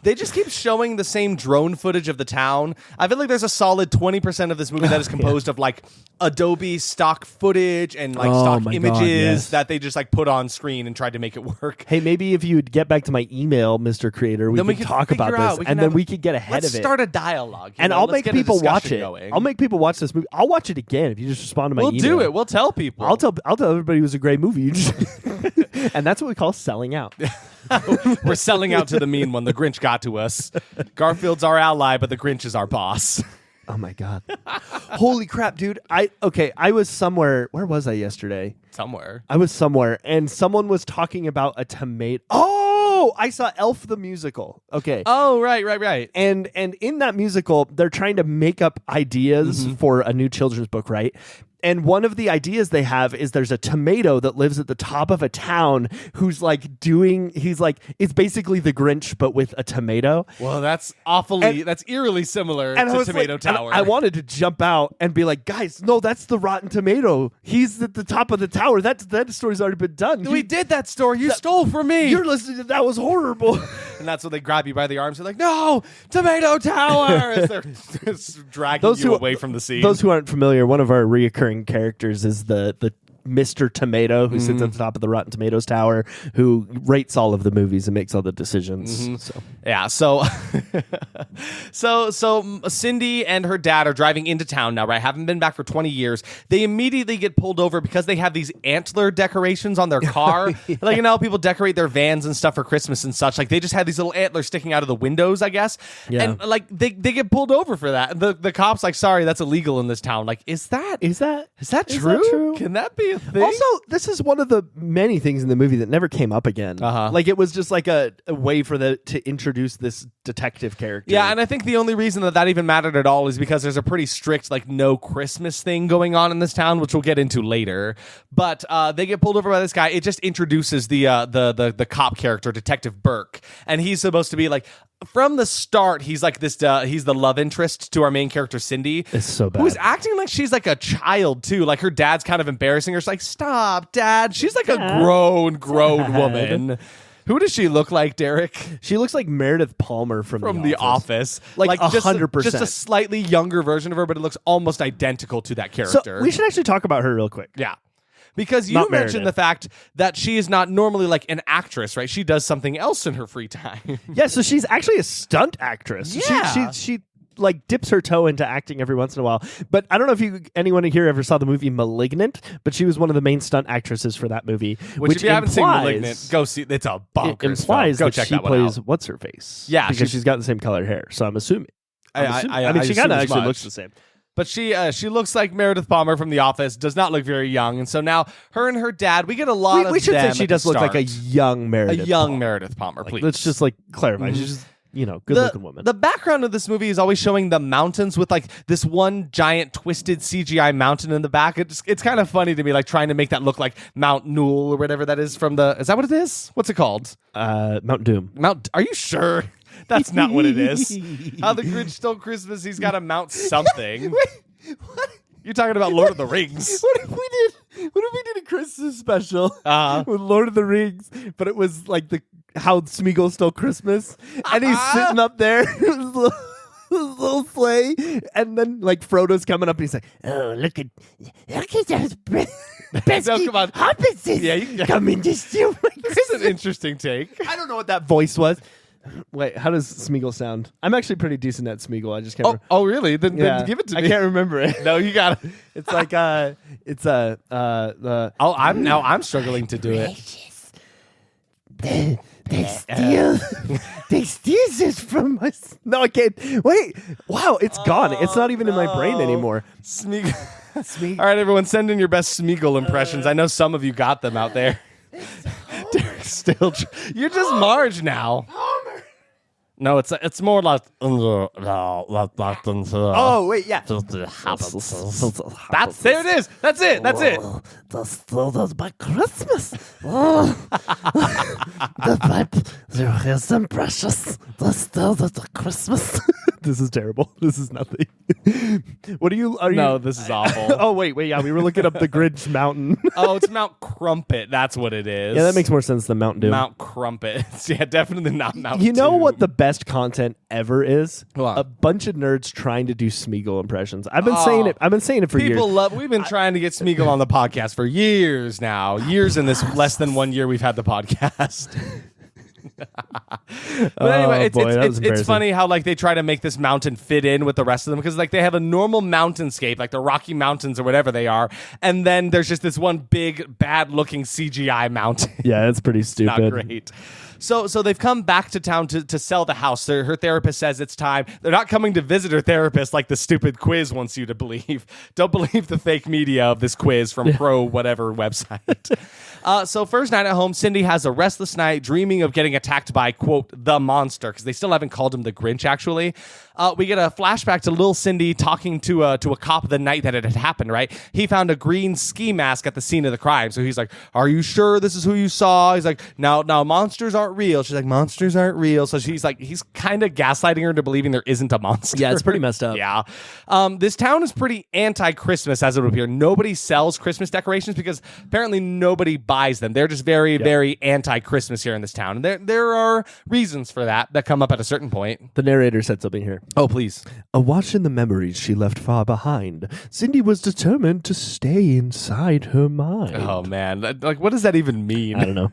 They just keep showing the same drone footage of the town. I feel like there's a solid 20% of this movie that is composed of like Adobe stock footage and like stock images that they just like put on screen and tried to make it work. Hey, maybe if you'd get back to my email, Mr. Creator, we could talk about this and then we could get ahead of it. Let's start a dialogue. And I'll make people watch it. I'll make people watch this movie. I'll watch it again if you just respond to my email. We'll do it. We'll tell people. I'll tell everybody it was a great movie. And that's what we call selling out. We're selling out to the mean one. The Grinch got to us. Garfield's our ally, but the Grinch is our boss. Oh my God. Holy crap, dude. I was somewhere. Where was I yesterday? I was somewhere and someone was talking about a tomato. Oh, I saw Elf the musical. Okay. Oh, right. And in that musical, they're trying to make up ideas for a new children's book, right? And one of the ideas they have is there's a tomato that lives at the top of a town who's like it's basically the Grinch, but with a tomato. Well, that's eerily similar to Tomato Tower. I wanted to jump out and be like, guys, no, that's the Rotten Tomato. He's at the top of the tower. That story's already been done. We did that story. You stole from me. You're listening to That Was Horrible. And that's when they grab you by the arms. They're like, no, Tomato Tower. As they're dragging you away from the scene. Those who aren't familiar, one of our reoccurring characters is the Mr. Tomato who sits at the top of the Rotten Tomatoes tower, who rates all of the movies and makes all the decisions. So Cindy and her dad are driving into town now, right? Haven't been back for 20 years. They immediately get pulled over because they have these antler decorations on their car. Like, people decorate their vans and stuff for Christmas and such. Like, they just had these little antlers sticking out of the windows, I guess. Yeah. And like they get pulled over for that. The cop's like, sorry, that's illegal in this town. Like, is that true? Can that be? Also, this is one of the many things in the movie that never came up again. Like, it was just like a way for to introduce this detective character. Yeah, and I think the only reason that even mattered at all is because there's a pretty strict like no Christmas thing going on in this town, which we'll get into later. But they get pulled over by this guy. It just introduces the cop character, Detective Burke, and he's supposed to be like, from the start, he's like this. He's the love interest to our main character, Cindy. It's so bad. Who's acting like she's like a child too. Like, her dad's kind of embarrassing her. She's like, "Stop, Dad." She's like a grown woman. Who does she look like, Derek? She looks like Meredith Palmer from The Office. Like 100%. Just a slightly younger version of her, but it looks almost identical to that character. So we should actually talk about her real quick. Yeah. Because you mentioned the fact that she is not normally like an actress, right? She does something else in her free time. Yeah, so she's actually a stunt actress. Yeah. She like dips her toe into acting every once in a while. But I don't know if anyone here ever saw the movie Malignant, but she was one of the main stunt actresses for that movie. Which if you haven't seen Malignant, go see. It's a bonkers. It implies film. Go that check she that one plays out. What's her face? Yeah, because she's got the same color hair. So I'm assuming. I mean, she kind of actually much. looks the same. But she looks like Meredith Palmer from The Office, does not look very young. And so now her and her dad, we get a lot of We should them say she does look like a young Meredith Palmer. Meredith Palmer, please. Let's just like clarify. She's just, good-looking woman. The background of this movie is always showing the mountains with like this one giant twisted CGI mountain in the back. It's kind of funny to me, like trying to make that look like Mount Newell or whatever that is from is that what it is? What's it called? Mount Doom. Are you sure? That's not what it is. How the Grinch Stole Christmas, he's got to mount something. Wait, what? You're talking about Lord of the Rings. What if we did a Christmas special with Lord of the Rings, but it was like how Smeagol stole Christmas, and he's sitting up there, his little sleigh, and then like Frodo's coming up, and he's like, "Oh, look at those pesky hobbitses coming to steal my Christmas." This is an interesting take. I don't know what that voice was. Wait, how does Smeagol sound? I'm actually pretty decent at Smeagol. I just can't remember. Oh, really? Then give it to me. I can't remember it. No, you got it. It's like I'm struggling to do it. They steal this from us. No, I can't. Wait. Wow, it's gone. It's not even in my brain anymore. Smeagol. All right, everyone, send in your best Smeagol impressions. I know some of you got them out there. Derek's still. You're just Marge now. No, it's more like. Oh wait, yeah. There it is. That's it. The stole my Christmas. They're some precious. The stole the Christmas. This is terrible. This is nothing. What are you? No, this is awful. Oh wait, yeah. We were looking up the Grinch mountain. Oh, it's Mount Crumpet. That's what it is. Yeah, that makes more sense than Mount Doom. Mount Crumpet. Yeah, definitely not Mount. You know Doom. what the best content ever is? What? A bunch of nerds trying to do Smeagol impressions. I've been saying it. I've been saying it for years. People love. We've been trying to get Smeagol on the podcast for years now. Years in this less than 1 year we've had the podcast. But anyway, it's funny how like they try to make this mountain fit in with the rest of them, because like they have a normal mountainscape, like the Rocky Mountains or whatever they are, and then there's just this one big bad looking CGI mountain. Yeah, it's pretty stupid. Not great. So they've come back to town to sell the house. Her therapist says it's time. They're not coming to visit her therapist like the stupid quiz wants you to believe. Don't believe the fake media of this quiz from Pro whatever website. So first night at home, Cindy has a restless night, dreaming of getting attacked by, quote, the monster, because they still haven't called him the Grinch, actually. We get a flashback to little Cindy talking to a cop the night that it had happened, right? He found a green ski mask at the scene of the crime. So he's like, are you sure this is who you saw? He's like, now monsters aren't real. She's like, monsters aren't real. So he's kind of gaslighting her into believing there isn't a monster. Yeah, it's pretty messed up. Yeah. This town is pretty anti-Christmas, as it would appear. Nobody sells Christmas decorations because apparently nobody buys them. They're just very, very anti-Christmas here in this town. And there are reasons for that come up at a certain point. The narrator said something here. Oh, please. Awash in the memories she left far behind, Cindy was determined to stay inside her mind. Oh, man. Like, what does that even mean? I don't know.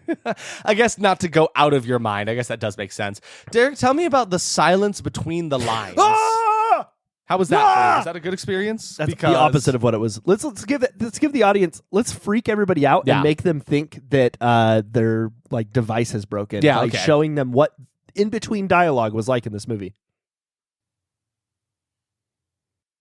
I guess not to go out of your mind. I guess that does make sense. Derek, tell me about the silence between the lines. Ah! How was that for you? Was that a good experience? That's the opposite of what it was. Let's give the audience, let's freak everybody out and make them think that their like device has broken. Yeah, by showing them what in between dialogue was like in this movie.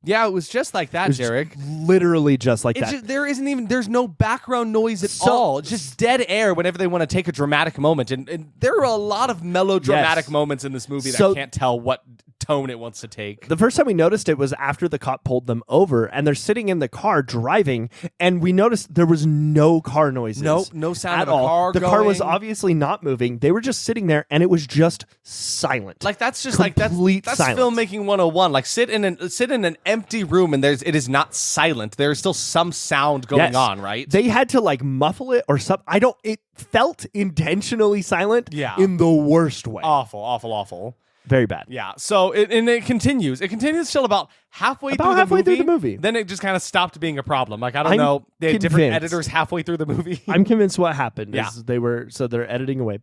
Yeah, it was just like that, Derek. Literally just like that. There's no background noise at all. It's just dead air whenever they want to take a dramatic moment. And there are a lot of melodramatic moments in this movie that I can't tell what tone it wants to take. The first time we noticed it was after the cop pulled them over, and they're sitting in the car driving, and we noticed there was no car noises. No sound at of a car The going. car was obviously not moving. They were just sitting there, and it was just silent. Like that's just complete that's silence. filmmaking 101. Like sit in an empty room and it is not silent. There is still some sound going on, right? They had to like muffle it or something. It felt intentionally silent in the worst way. Awful. Very bad. Yeah. So it continues. It continues till about halfway through the movie. Then it just kind of stopped being a problem. Like, I don't know. They had different editors halfway through the movie. I'm convinced what happened is they're editing away.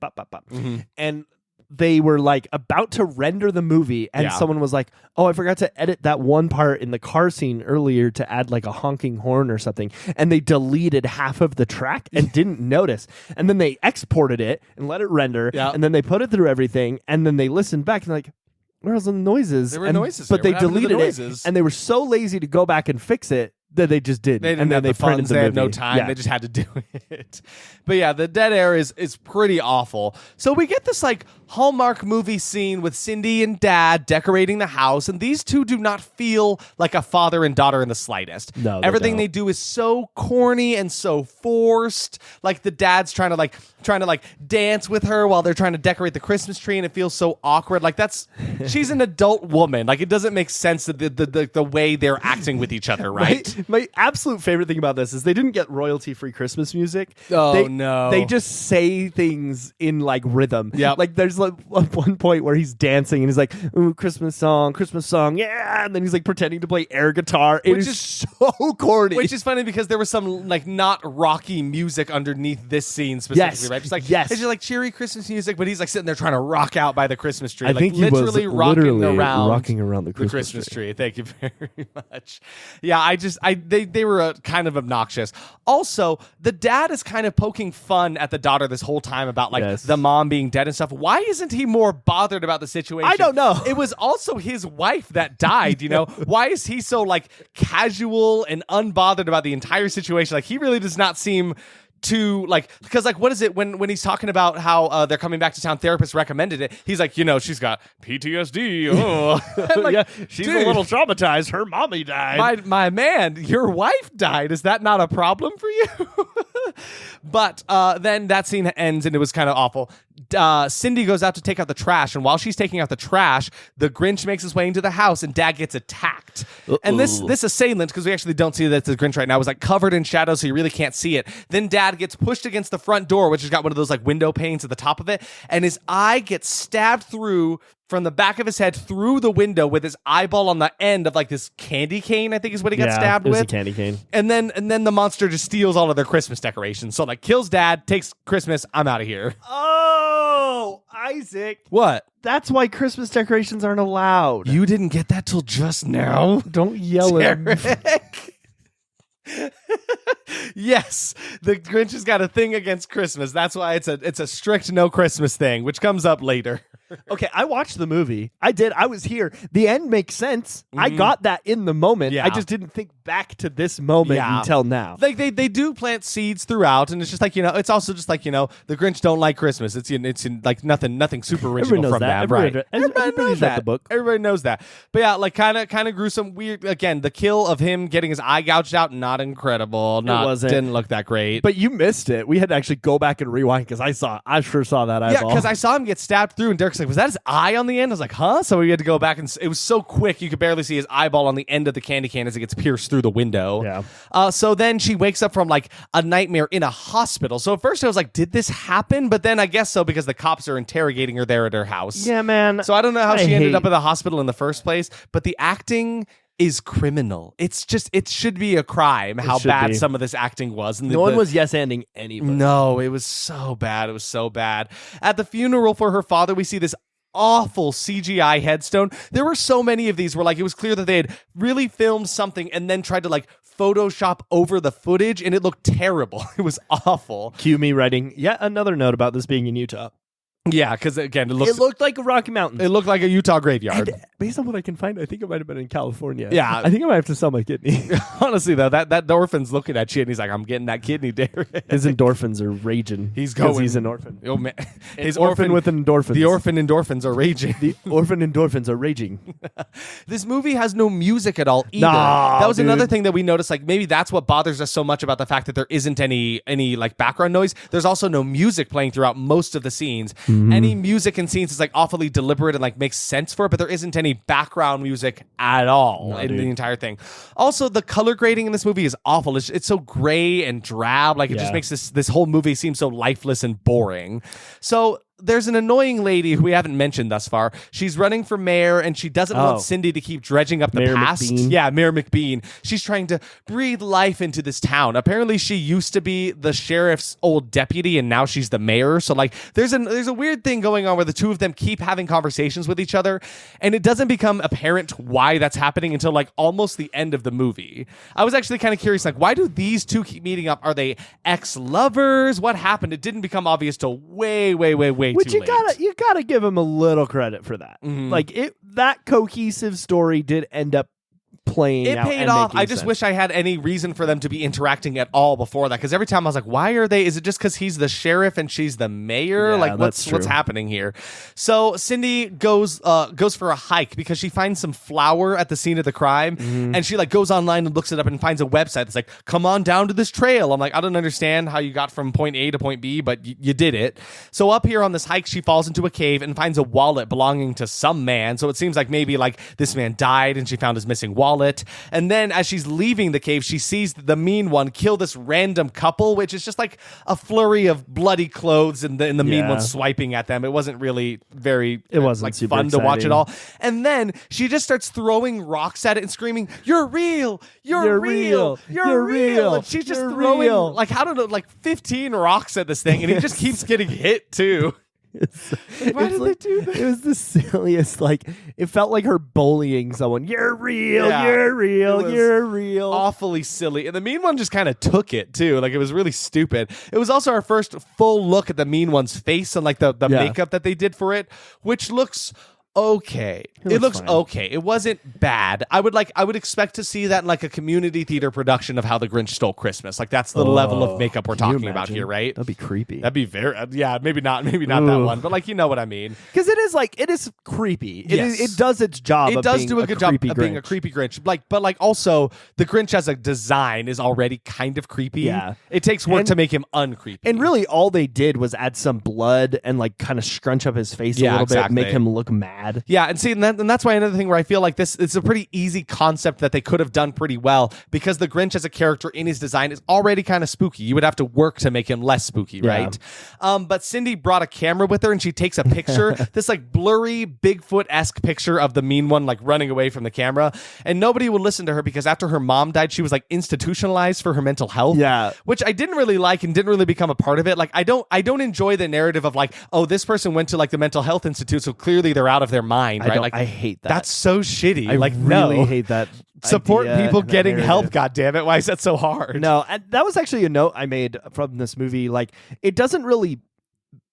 And they were like about to render the movie, and someone was like, oh, I forgot to edit that one part in the car scene earlier to add like a honking horn or something, and they deleted half of the track and didn't notice, and then they exported it and let it render, and then they put it through everything, and then they listened back and like, where's the noises? There were noises, but they deleted it, and they were so lazy to go back and fix it that they just did. They didn't have the funds. They had no time. They just had to do it. But yeah, the dead air is pretty awful. So we get this like Hallmark movie scene with Cindy and Dad decorating the house, and these two do not feel like a father and daughter in the slightest. No, everything they do is so corny and so forced. Like the dad's trying to dance with her while they're trying to decorate the Christmas tree, and it feels so awkward. Like she's an adult woman. Like it doesn't make sense that the way they're acting with each other, right? My absolute favorite thing about this is they didn't get royalty-free Christmas music. Oh no. They just say things in like rhythm. Yeah. Like there's like one point where he's dancing and he's like, ooh, Christmas song, yeah, and then he's like pretending to play air guitar. It is so corny. Which is funny because there was some like not rocky music underneath this scene specifically, right? Just like it's just like cheery Christmas music, but he's like sitting there trying to rock out by the Christmas tree. I like think he literally was rocking rocking around the Christmas tree. Thank you very much. Yeah, they were kind of obnoxious. Also, the dad is kind of poking fun at the daughter this whole time about like the mom being dead and stuff. Why isn't he more bothered about the situation? I don't know. It was also his wife that died, you know? Why is he so like casual and unbothered about the entire situation? Like he really does not seem to like, because like what is it when he's talking about how they're coming back to town, therapist recommended it, he's like, she's got PTSD. Like, yeah, she's a little traumatized, her mommy died. My man, your wife died. Is that not a problem for you? But then that scene ends and it was kind of awful. Cindy goes out to take out the trash, and while she's taking out the trash, the Grinch makes his way into the house and Dad gets attacked. And this assailant, because we actually don't see that it's the Grinch right now, was like covered in shadow, so you really can't see it. Then Dad gets pushed against the front door, which has got one of those like window panes at the top of it, and his eye gets stabbed through from the back of his head through the window with his eyeball on the end of like this candy cane, I think is what he got stabbed with. A candy cane. And then the monster just steals all of their Christmas decorations. So like kills Dad, takes Christmas, I'm out of here. Oh, Isaac. What? That's why Christmas decorations aren't allowed. You didn't get that till just now? Don't yell at me. Yes, the Grinch has got a thing against Christmas. That's why it's a strict no Christmas thing, which comes up later. Okay, I watched the movie. I did. I was here. The end makes sense. I got that in the moment. Yeah. I just didn't think back to this moment until now. Like they do plant seeds throughout, and it's just like, it's also just like, the Grinch don't like Christmas. It's in like nothing super original from that. Right. Everybody knows that. The book. Everybody knows that. But yeah, like kind of gruesome, weird. Again, the kill of him getting his eye gouged out, not incredible. Didn't look that great. But you missed it. We had to actually go back and rewind because I sure saw that eyeball. Yeah, because I saw him get stabbed through, and Derek's like, was that his eye on the end? I was like, huh? So we had to go back, and it was so quick you could barely see his eyeball on the end of the candy cane as it gets pierced through the window. Yeah. So then she wakes up from like a nightmare in a hospital. So at first I was like, did this happen? But then I guess so, because the cops are interrogating her there at her house. Yeah, man. So I don't know how she ended up in the hospital in the first place, but the acting is criminal. It should be a crime how bad some of this acting was. And no one was yes-anding anybody. No, it was so bad. It was so bad. At the funeral for her father, we see this awful CGI headstone. There were so many of these where like it was clear that they had really filmed something and then tried to like Photoshop over the footage, and it looked terrible. It was awful. Cue me writing yet another note about this being in Utah. Yeah, because again, it looked like a Rocky Mountain. It looked like a Utah graveyard. And based on what I can find, I think it might have been in California. Yeah. I think I might have to sell my kidney. Honestly, though, that orphan's looking at you, and he's like, I'm getting that kidney, Derek. His endorphins are raging. He's going. He's an orphan. Oh, man. His orphan with endorphins. The orphan endorphins are raging. The orphan endorphins are raging. This movie has no music at all either. Nah, that was another thing that we noticed. Like, maybe that's what bothers us so much about the fact that there isn't any like background noise. There's also no music playing throughout most of the scenes. Mm-hmm. Any music in scenes is like awfully deliberate and like makes sense for it, but there isn't any background music at all in the entire thing. Also, the color grading in this movie is awful. It's so gray and drab. Like it just makes this whole movie seem so lifeless and boring. So there's an annoying lady who we haven't mentioned thus far. She's running for mayor, and she doesn't want Cindy to keep dredging up the Mayor past. McBean. Yeah, Mayor McBean. She's trying to breathe life into this town. Apparently, she used to be the sheriff's old deputy, and now she's the mayor. So, like, there's a weird thing going on where the two of them keep having conversations with each other, and it doesn't become apparent why that's happening until, like, almost the end of the movie. I was actually kind of curious, like, why do these two keep meeting up? Are they ex-lovers? What happened? It didn't become obvious till way Which too you late. you gotta give him a little credit for that. Mm-hmm. Like that cohesive story did end up playing It out paid and off. making I just sense. wish I had any reason for them to be interacting at all before that. Because every time I was like, why are they? Is it just because he's the sheriff and she's the mayor? Yeah, like, that's what's true. happening here? So Cindy goes for a hike because she finds some flour at the scene of the crime, and she like goes online and looks it up and finds a website that's like, come on down to this trail. I'm like, I don't understand how you got from point A to point B, but you did it. So up here on this hike, she falls into a cave and finds a wallet belonging to some man. So it seems like maybe like this man died and she found his missing wallet. And then as she's leaving the cave, she sees the mean one kill this random couple, which is just like a flurry of bloody clothes and the mean one swiping at them. It wasn't really very wasn't like super fun to watch exciting. at all. And then she just starts throwing rocks at it and screaming, "You're real! You're real! You're real!" And she's just throwing like, I don't know, like 15 rocks at this thing, and he just keeps getting hit too. Why did they do that? It was the silliest. Like, it felt like her bullying someone. You're real. Yeah. You're real. You're real. Awfully silly. And the mean one just kind of took it too. Like, it was really stupid. It was also our first full look at the mean one's face and like the makeup that they did for it, which looks okay. It looks fine. okay. It wasn't bad. I would expect to see that in like a community theater production of How the Grinch Stole Christmas. Like, that's the level of makeup we're Can you talking about imagine? here, right? That'd be creepy. That'd be very maybe not that one, but like, you know what I mean. Because it is creepy. Yes. It does its job. It of does being do a good job of creepy being a Grinch. creepy Grinch. But also the Grinch as a design is already kind of creepy. Yeah. It takes work And- to make him uncreepy. And really, all they did was add some blood and like kind of scrunch up his face a Yeah, little exactly. bit, make him look mad. Yeah, and see, and that's why another thing where I feel like it's a pretty easy concept that they could have done pretty well, because the Grinch as a character in his design is already kind of spooky. You would have to work to make him less spooky, right? But Cindy brought a camera with her, and she takes a picture, this like blurry Bigfoot-esque picture of the mean one like running away from the camera, and nobody would listen to her because after her mom died, she was like institutionalized for her mental health. Yeah. Which I didn't really like and didn't really become a part of it. Like, I don't enjoy the narrative of like, oh, this person went to like the mental health institute, so clearly they're out of their mind, right? Like, I hate that. that's so shitty. I like, really no. hate that. Support idea people and that getting help, narrative. God damn it. Why is that so hard? No, and that was actually a note I made from this movie. Like, it doesn't really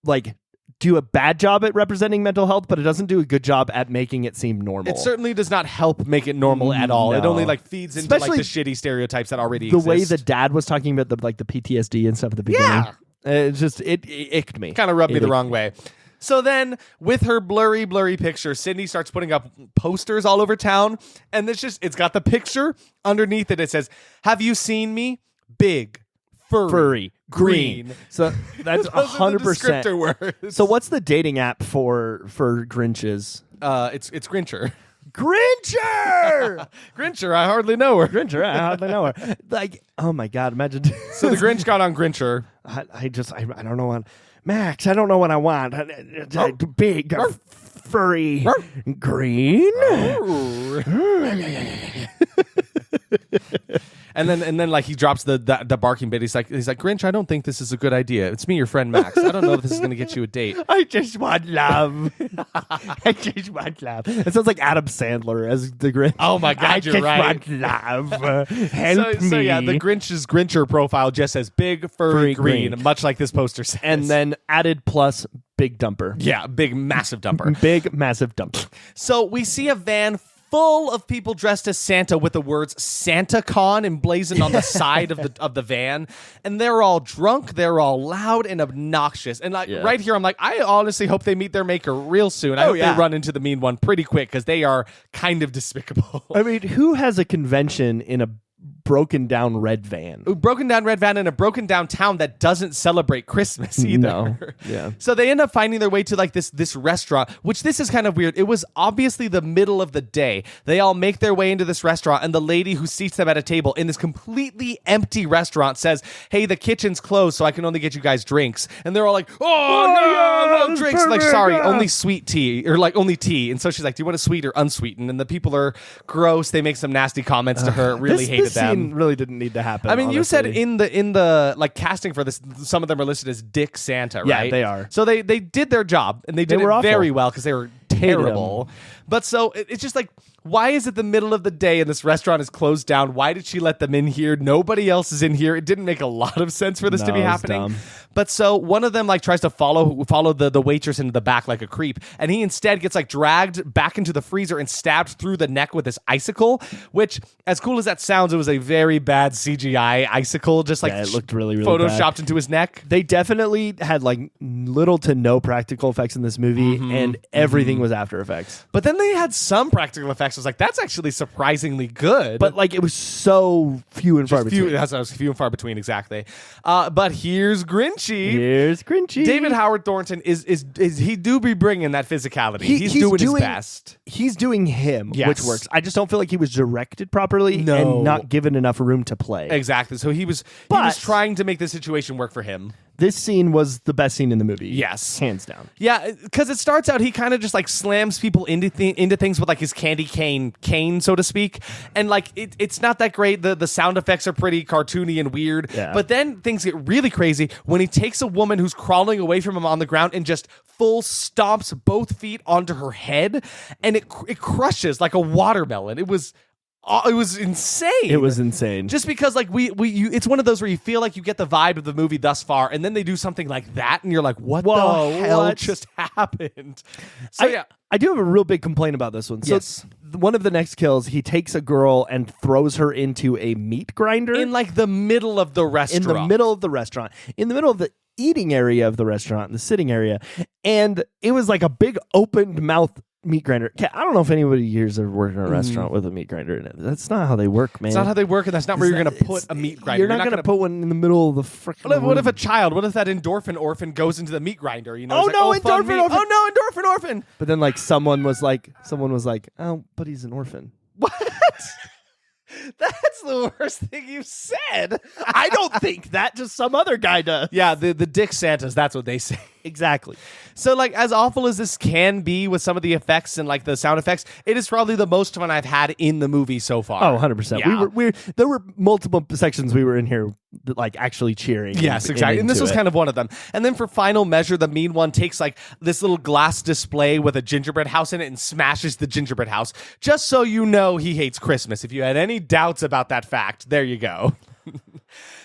like do a bad job at representing mental health, but it doesn't do a good job at making it seem normal. It certainly does not help make it normal at all. It No. only like feeds into Especially like the shitty stereotypes that already the exist. way the dad was talking about the PTSD and stuff at the beginning. Yeah. It just it icked me. kind of rubbed me the It wrong way. So then, with her blurry picture, Cindy starts putting up posters all over town, and it's got the picture underneath it. It says, "Have you seen me? Big, furry, green." So that's Those are the 100%. descriptor words. So what's the dating app for Grinches? It's Grincher. Grincher! Grincher, I hardly know her. Grincher, I hardly know her. Like, oh my God, imagine. So the Grinch got on Grincher. I don't know what. Max, I don't know what I want. Big, furry, green. And then like he drops the barking bit. He's like, Grinch, I don't think this is a good idea. It's me, your friend Max. I don't know if this is gonna get you a date. I just want love. I just want love. It sounds like Adam Sandler as the Grinch. Oh my God, you're right. I just want love. Help me. So yeah, the Grinch's Grincher profile just says big furry green, much like this poster says. And then added plus big dumper. yeah, big massive dumper. Big massive dumper. So we see a van full of people dressed as Santa with the words SantaCon emblazoned on the side of the van, and they're all drunk, they're all loud and obnoxious. And like right here, I'm like, I honestly hope they meet their maker real soon. I hope they run into the mean one pretty quick because they are kind of despicable. I mean, who has a convention in a broken down red van? A broken down red van in a broken down town that doesn't celebrate Christmas either. No. Yeah. So they end up finding their way to like this restaurant, which this is kind of weird. It was obviously the middle of the day. They all make their way into this restaurant, and the lady who seats them at a table in this completely empty restaurant says, "Hey, the kitchen's closed, so I can only get you guys drinks." And they're all like, no drinks. Like, sorry, only sweet tea, or like only tea. And so she's like, "Do you want a sweet or unsweetened?" And the people are gross. They make some nasty comments to her. Really hated this them. scene really didn't need to happen. I mean, you said honestly. in the like casting for this, some of them are listed as Dick Santa, right? Yeah, they are. So they did their job, and they did were it awful. very well because they were terrible. But so it's just like, why is it the middle of the day and this restaurant is closed down? Why did she let them in here? Nobody else is in here. It didn't make a lot of sense for this to be No, it's happening. dumb. But so one of them like tries to follow the waitress into the back like a creep, and he instead gets like dragged back into the freezer and stabbed through the neck with this icicle, which, as cool as that sounds, it was a very bad CGI icicle, just like it looked really photoshopped bad. Into his neck. They definitely had like little to no practical effects in this movie, and everything was After Effects. But then they had some practical effects. I was like, that's actually surprisingly good. But like it was so few and far between. Few and far between, exactly. But here's Grinchy. Here's Grinchy. David Howard Thornton is he do be bringing that physicality. He's doing his best. He's doing him, Yes. which works. I just don't feel like he was directed properly and not given enough room to play. Exactly. So he was trying to make the situation work for him. This scene was the best scene in the movie. Yes. Hands down. Yeah, because it starts out, he kind of just like slams people into things with like his candy cane, so to speak. And like it's not that great. The sound effects are pretty cartoony and weird. Yeah. But then things get really crazy when he takes a woman who's crawling away from him on the ground and just full stomps both feet onto her head. And it crushes like a watermelon. It was insane. It was insane. Just because, like, it's one of those where you feel like you get the vibe of the movie thus far, and then they do something like that, and you're like, what the hell just happened? So, I do have a real big complaint about this one. So one of the next kills, he takes a girl and throws her into a meat grinder. In, like, the middle of the restaurant. In the middle of the restaurant. In the middle of the eating area of the restaurant, the sitting area. And it was like a big opened mouth meat grinder. I don't know if anybody here has ever worked in a restaurant with a meat grinder in it. That's not how they work, man. It's not how they work, and that's not where you're going to put a meat grinder. You're not going to put one in the middle of the freaking What if a child, what if that endorphin orphan goes into the meat grinder? You know, oh, no, endorphin orphan. Oh, no, endorphin orphan. But then, like, someone was like, oh, but he's an orphan. What? That's the worst thing you've said. I don't think that. Just some other guy does. Yeah, the Dick Santas, that's what they say. Exactly. So, like, as awful as this can be with some of the effects and, like, the sound effects, it is probably the most fun I've had in the movie so far. Oh, 100%. Yeah. There were multiple sections we were in here, like, actually cheering. Yes, exactly. And this was kind of one of them. And then for final measure, the mean one takes, like, this little glass display with a gingerbread house in it and smashes the gingerbread house. Just so you know he hates Christmas. If you had any doubts about that fact, there you go.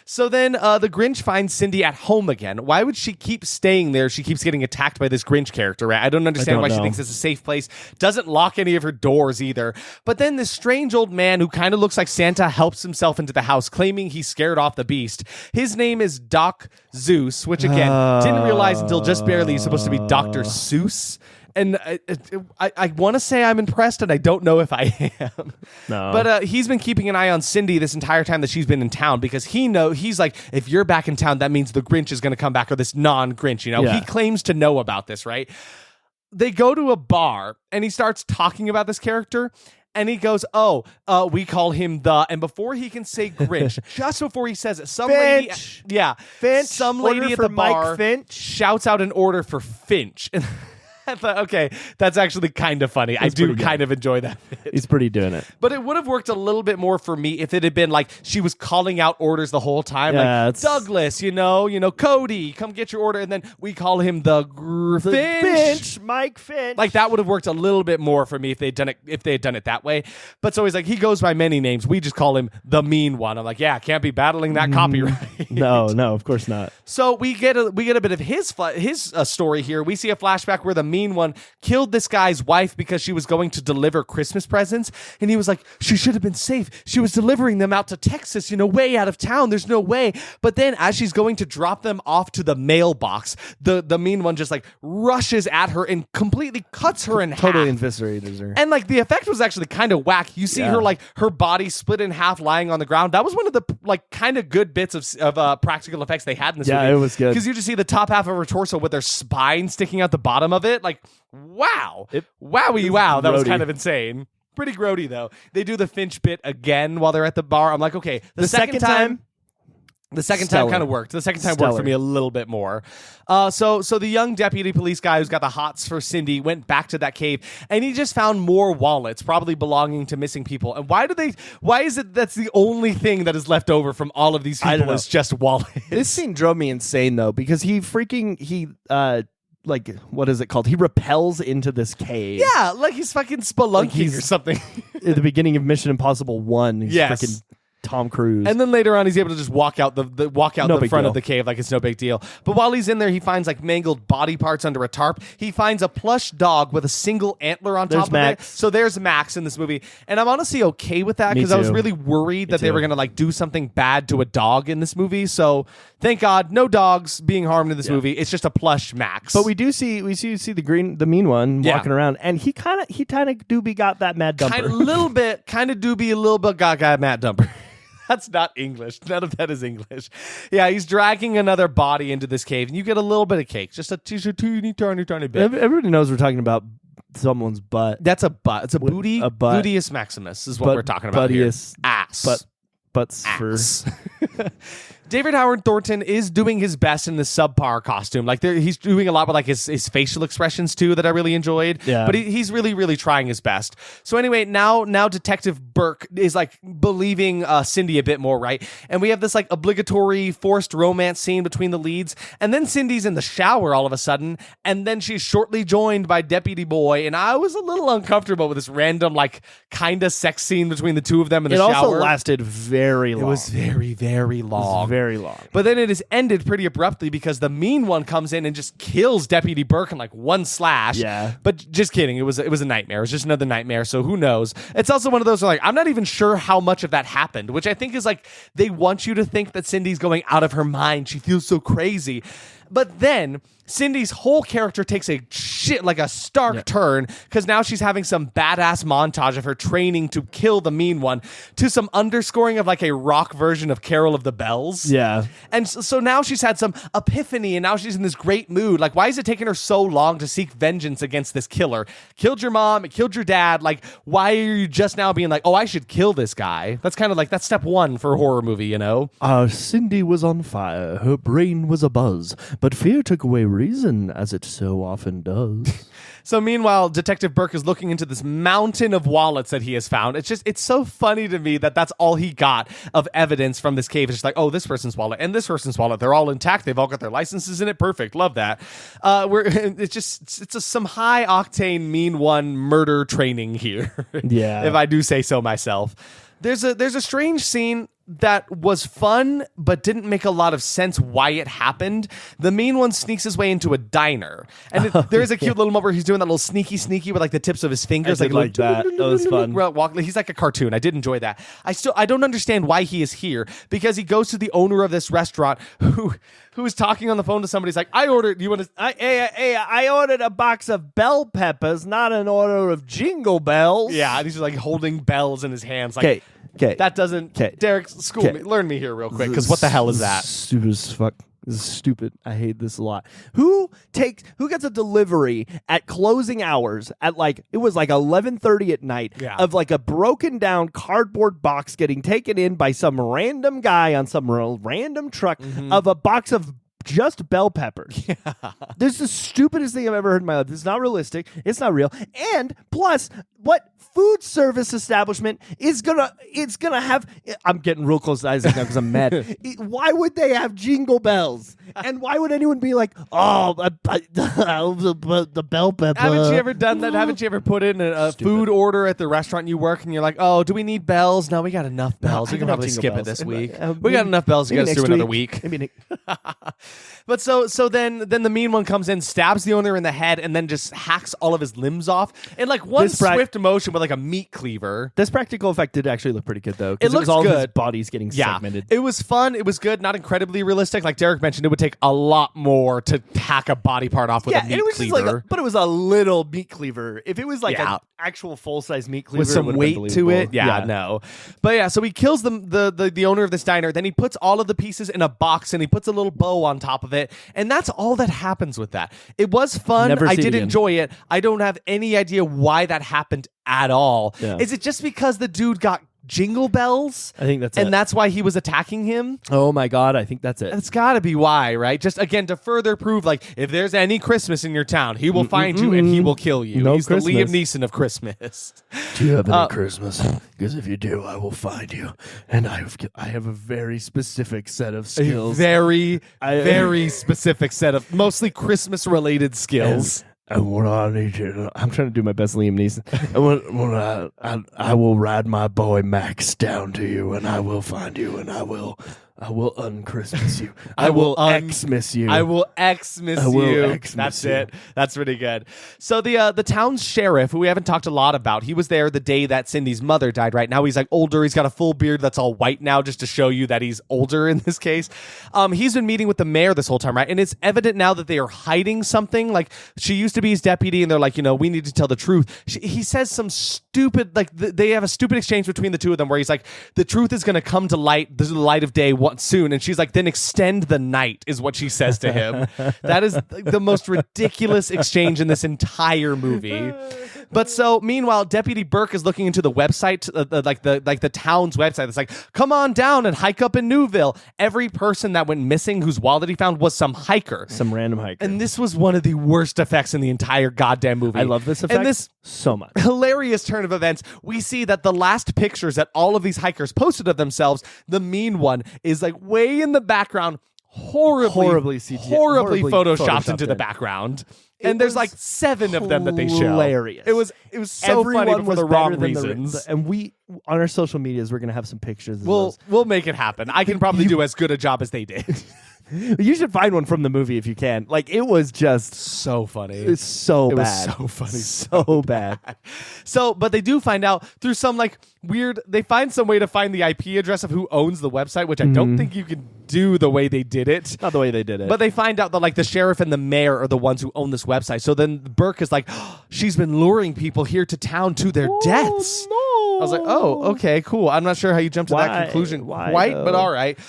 So then the Grinch finds Cindy at home again. Why would she keep staying there? She keeps getting attacked by this Grinch character, right? I don't understand why she thinks it's a safe place. Doesn't lock any of her doors either. But then this strange old man who kind of looks like Santa helps himself into the house, claiming he scared off the beast. His name is Doc Zeus, which again, didn't realize until just barely he's supposed to be Dr. Seuss. And I want to say I'm impressed, and I don't know if I am. No. But he's been keeping an eye on Cindy this entire time that she's been in town, because he's like, if you're back in town, that means the Grinch is going to come back, or this non-Grinch, you know? Yeah. He claims to know about this, right? They go to a bar, and he starts talking about this character, and he goes, we call him the, and before he can say Grinch, just before he says it, some lady at the bar shouts out an order for Finch. I thought, okay, that's actually kind of funny. I do kind of enjoy that bit. He's pretty doing it. But it would have worked a little bit more for me if it had been like she was calling out orders the whole time. Yeah, like, Douglas, you know, Cody, come get your order. And then we call him the Finch. Mike Finch. Like, that would have worked a little bit more for me if they had done it that way. But so he's like, he goes by many names. We just call him the mean one. I'm like, yeah, can't be battling that copyright. No, of course not. So we get a bit of his story here. We see a flashback where the mean one killed this guy's wife because she was going to deliver Christmas presents, and he was like, she should have been safe. She was delivering them out to Texas, way out of town. There's no way. But then as she's going to drop them off to the mailbox, the mean one just like rushes at her and completely cuts her in half. Totally eviscerated her. And like the effect was actually kind of whack. You see her like her body split in half lying on the ground. That was one of the like kind of good bits of practical effects they had in this movie. Yeah, it was good. Because you just see the top half of her torso with her spine sticking out the bottom of it. Like, wow. Wowie wow. That was kind of insane. Pretty grody, though. They do the Finch bit again while they're at the bar. I'm like, okay, the second time kind of worked. The second time worked for me a little bit more. So the young deputy police guy who's got the hots for Cindy went back to that cave, and he just found more wallets, probably belonging to missing people. And why is it that's the only thing that is left over from all of these people is just wallets? This scene drove me insane, though, because like, what is it called? He rappels into this cave. Yeah, like he's fucking spelunking or something. At the beginning of Mission Impossible 1, he's freaking Tom Cruise. And then later on, he's able to just walk out the front of the cave like it's no big deal. But while he's in there, he finds like mangled body parts under a tarp. He finds a plush dog with a single antler on top of it. So there's Max in this movie. And I'm honestly okay with that because I was really worried that they were going to like do something bad to a dog in this movie. So thank God, no dogs being harmed in this movie. It's just a plush Max. But we see the mean one walking around, and he kind of doobie got that mad dumper. Kind of doobie, a little bit got Matt Dumper. That's not English. None of that is English. Yeah, he's dragging another body into this cave, and you get a little bit of cake, just a teeny, tiny bit. Everybody knows we're talking about someone's butt. That's a butt. It's a booty. A butt. Bootius Maximus is what we're talking about here. Ass. Butts for... David Howard Thornton is doing his best in the subpar costume. Like he's doing a lot with like his facial expressions too that I really enjoyed. Yeah. But he's really, really trying his best. So anyway, now Detective Burke is like believing Cindy a bit more, right? And we have this like obligatory forced romance scene between the leads. And then Cindy's in the shower all of a sudden. And then she's shortly joined by Deputy Boy. And I was a little uncomfortable with this random like kind of sex scene between the two of them in the shower. It also lasted very long. It was very, very long. Very long. But then it is ended pretty abruptly because the mean one comes in and just kills Deputy Burke in like one slash. Yeah. But just kidding. It was a nightmare. It was just another nightmare. So who knows? It's also one of those where like, I'm not even sure how much of that happened, which I think is like, they want you to think that Cindy's going out of her mind. She feels so crazy. But then Cindy's whole character takes a stark turn because now she's having some badass montage of her training to kill the mean one to some underscoring of like a rock version of Carol of the Bells. Yeah. And so now she's had some epiphany and now she's in this great mood. Like, why is it taking her so long to seek vengeance against this killer? Killed your mom, it killed your dad. Like, why are you just now being like, oh, I should kill this guy? That's kind of like, that's step one for a horror movie, you know? Cindy was on fire. Her brain was abuzz, but fear took away reason, as it so often does. So meanwhile, Detective Burke is looking into this mountain of wallets that he has found. It's so funny to me that that's all he got of evidence from this cave. It's just like, oh, this person's wallet and this person's wallet. They're all intact. They've all got their licenses in it. Perfect. Love that. It's some high octane mean one murder training here. Yeah. If I do say so myself. There's a strange scene that was fun, but didn't make a lot of sense why it happened. The mean one sneaks his way into a diner. And there's a cute little moment where he's doing that little sneaky with like the tips of his fingers. I did like that. That was fun. He's like a cartoon. I did enjoy that. I don't understand why he is here, because he goes to the owner of this restaurant who is talking on the phone to somebody. He's like, I ordered a box of bell peppers, not an order of jingle bells. Yeah, and he's just like holding bells in his hands. Like, okay. That doesn't... Derek, learn me here real quick, because what the hell is that? Stupid as fuck. This is stupid. I hate this a lot. Who gets a delivery at closing hours at it was 11:30 at night of like a broken down cardboard box getting taken in by some random guy on some random truck of a box of just bell peppers. Yeah. This is the stupidest thing I've ever heard in my life. It's not realistic. It's not real. And plus, what food service establishment is gonna have? I'm getting real close to Isaac now because I'm mad. Why would they have jingle bells? And why would anyone be like, oh, the bell pepper? Haven't you ever done that? Haven't you ever put in a food order at the restaurant you work and you're like, oh, do we need bells? No, we got enough bells. We can probably skip it this week. We got enough bells to get us through another week. But so then the mean one comes in, stabs the owner in the head, and then just hacks all of his limbs off in like one swift motion with like a meat cleaver. This practical effect did actually look pretty good though. It looks all good. His body's getting segmented. It was fun. It was good. Not incredibly realistic. Like Derek mentioned, it would take a lot more to hack a body part off with a meat cleaver. But it was a little meat cleaver. If it was like an actual full-size meat cleaver with some weight to it, no. But so he kills the owner of this diner. Then he puts all of the pieces in a box and he puts a little bow on top of it. And that's all that happens with that. It was fun. I did enjoy it. I don't have any idea why that happened at all. Yeah. Is it just because the dude got jingle bells? I think that's it. And that's why he was attacking him? Oh my God, I think that's it. It's got to be why, right? Just again to further prove, like, if there's any Christmas in your town, he will find you and he will kill you. No He's Christmas. The Liam Neeson of Christmas. Do you have any Christmas? Because if you do, I will find you. And I have a very specific set of skills. Very specific set of mostly Christmas-related skills. And when I need you, I'm trying to do my best Liam Neeson. And when I will ride my boy Max down to you, and I will find you, and I will unchristmas you. I will Xmas you. I will Xmas you. That's it. That's really good. So the town's sheriff, who we haven't talked a lot about, he was there the day that Cindy's mother died. Right now, he's like older. He's got a full beard that's all white now, just to show you that he's older in this case. He's been meeting with the mayor this whole time, right? And it's evident now that they are hiding something. Like, she used to be his deputy, and they're like, we need to tell the truth. He says some stupid, like, they have a stupid exchange between the two of them where he's like, the truth is going to come to light, the light of day soon. And she's like, then extend the night, is what she says to him. That is the most ridiculous exchange in this entire movie. But so, meanwhile, Deputy Burke is looking into the website, the town's website. It's like, come on down and hike up in Newville. Every person that went missing whose wallet he found was some hiker. Some random hiker. And this was one of the worst effects in the entire goddamn movie. I love this effect and this so much. Hilarious turn of events. We see that the last pictures that all of these hikers posted of themselves, the mean one is like way in the background, horribly photoshopped into the background. And there's like 7 of them that they show. Hilarious. It was so funny, but for the wrong reasons. And we, on our social medias, we're going to have some pictures of those. We'll make it happen. I can probably do as good a job as they did. You should find one from the movie if you can. Like, it was just so funny. It's so bad. It was so funny. So bad. So, but they do find out through some like weird, they find some way to find the IP address of who owns the website, which I don't think you can do the way they did it. Not the way they did it. But they find out that like the sheriff and the mayor are the ones who own this website. So then Burke is like, she's been luring people here to town to their deaths. No. I was like, oh, okay, cool. I'm not sure how you jumped to that conclusion quite, but all right.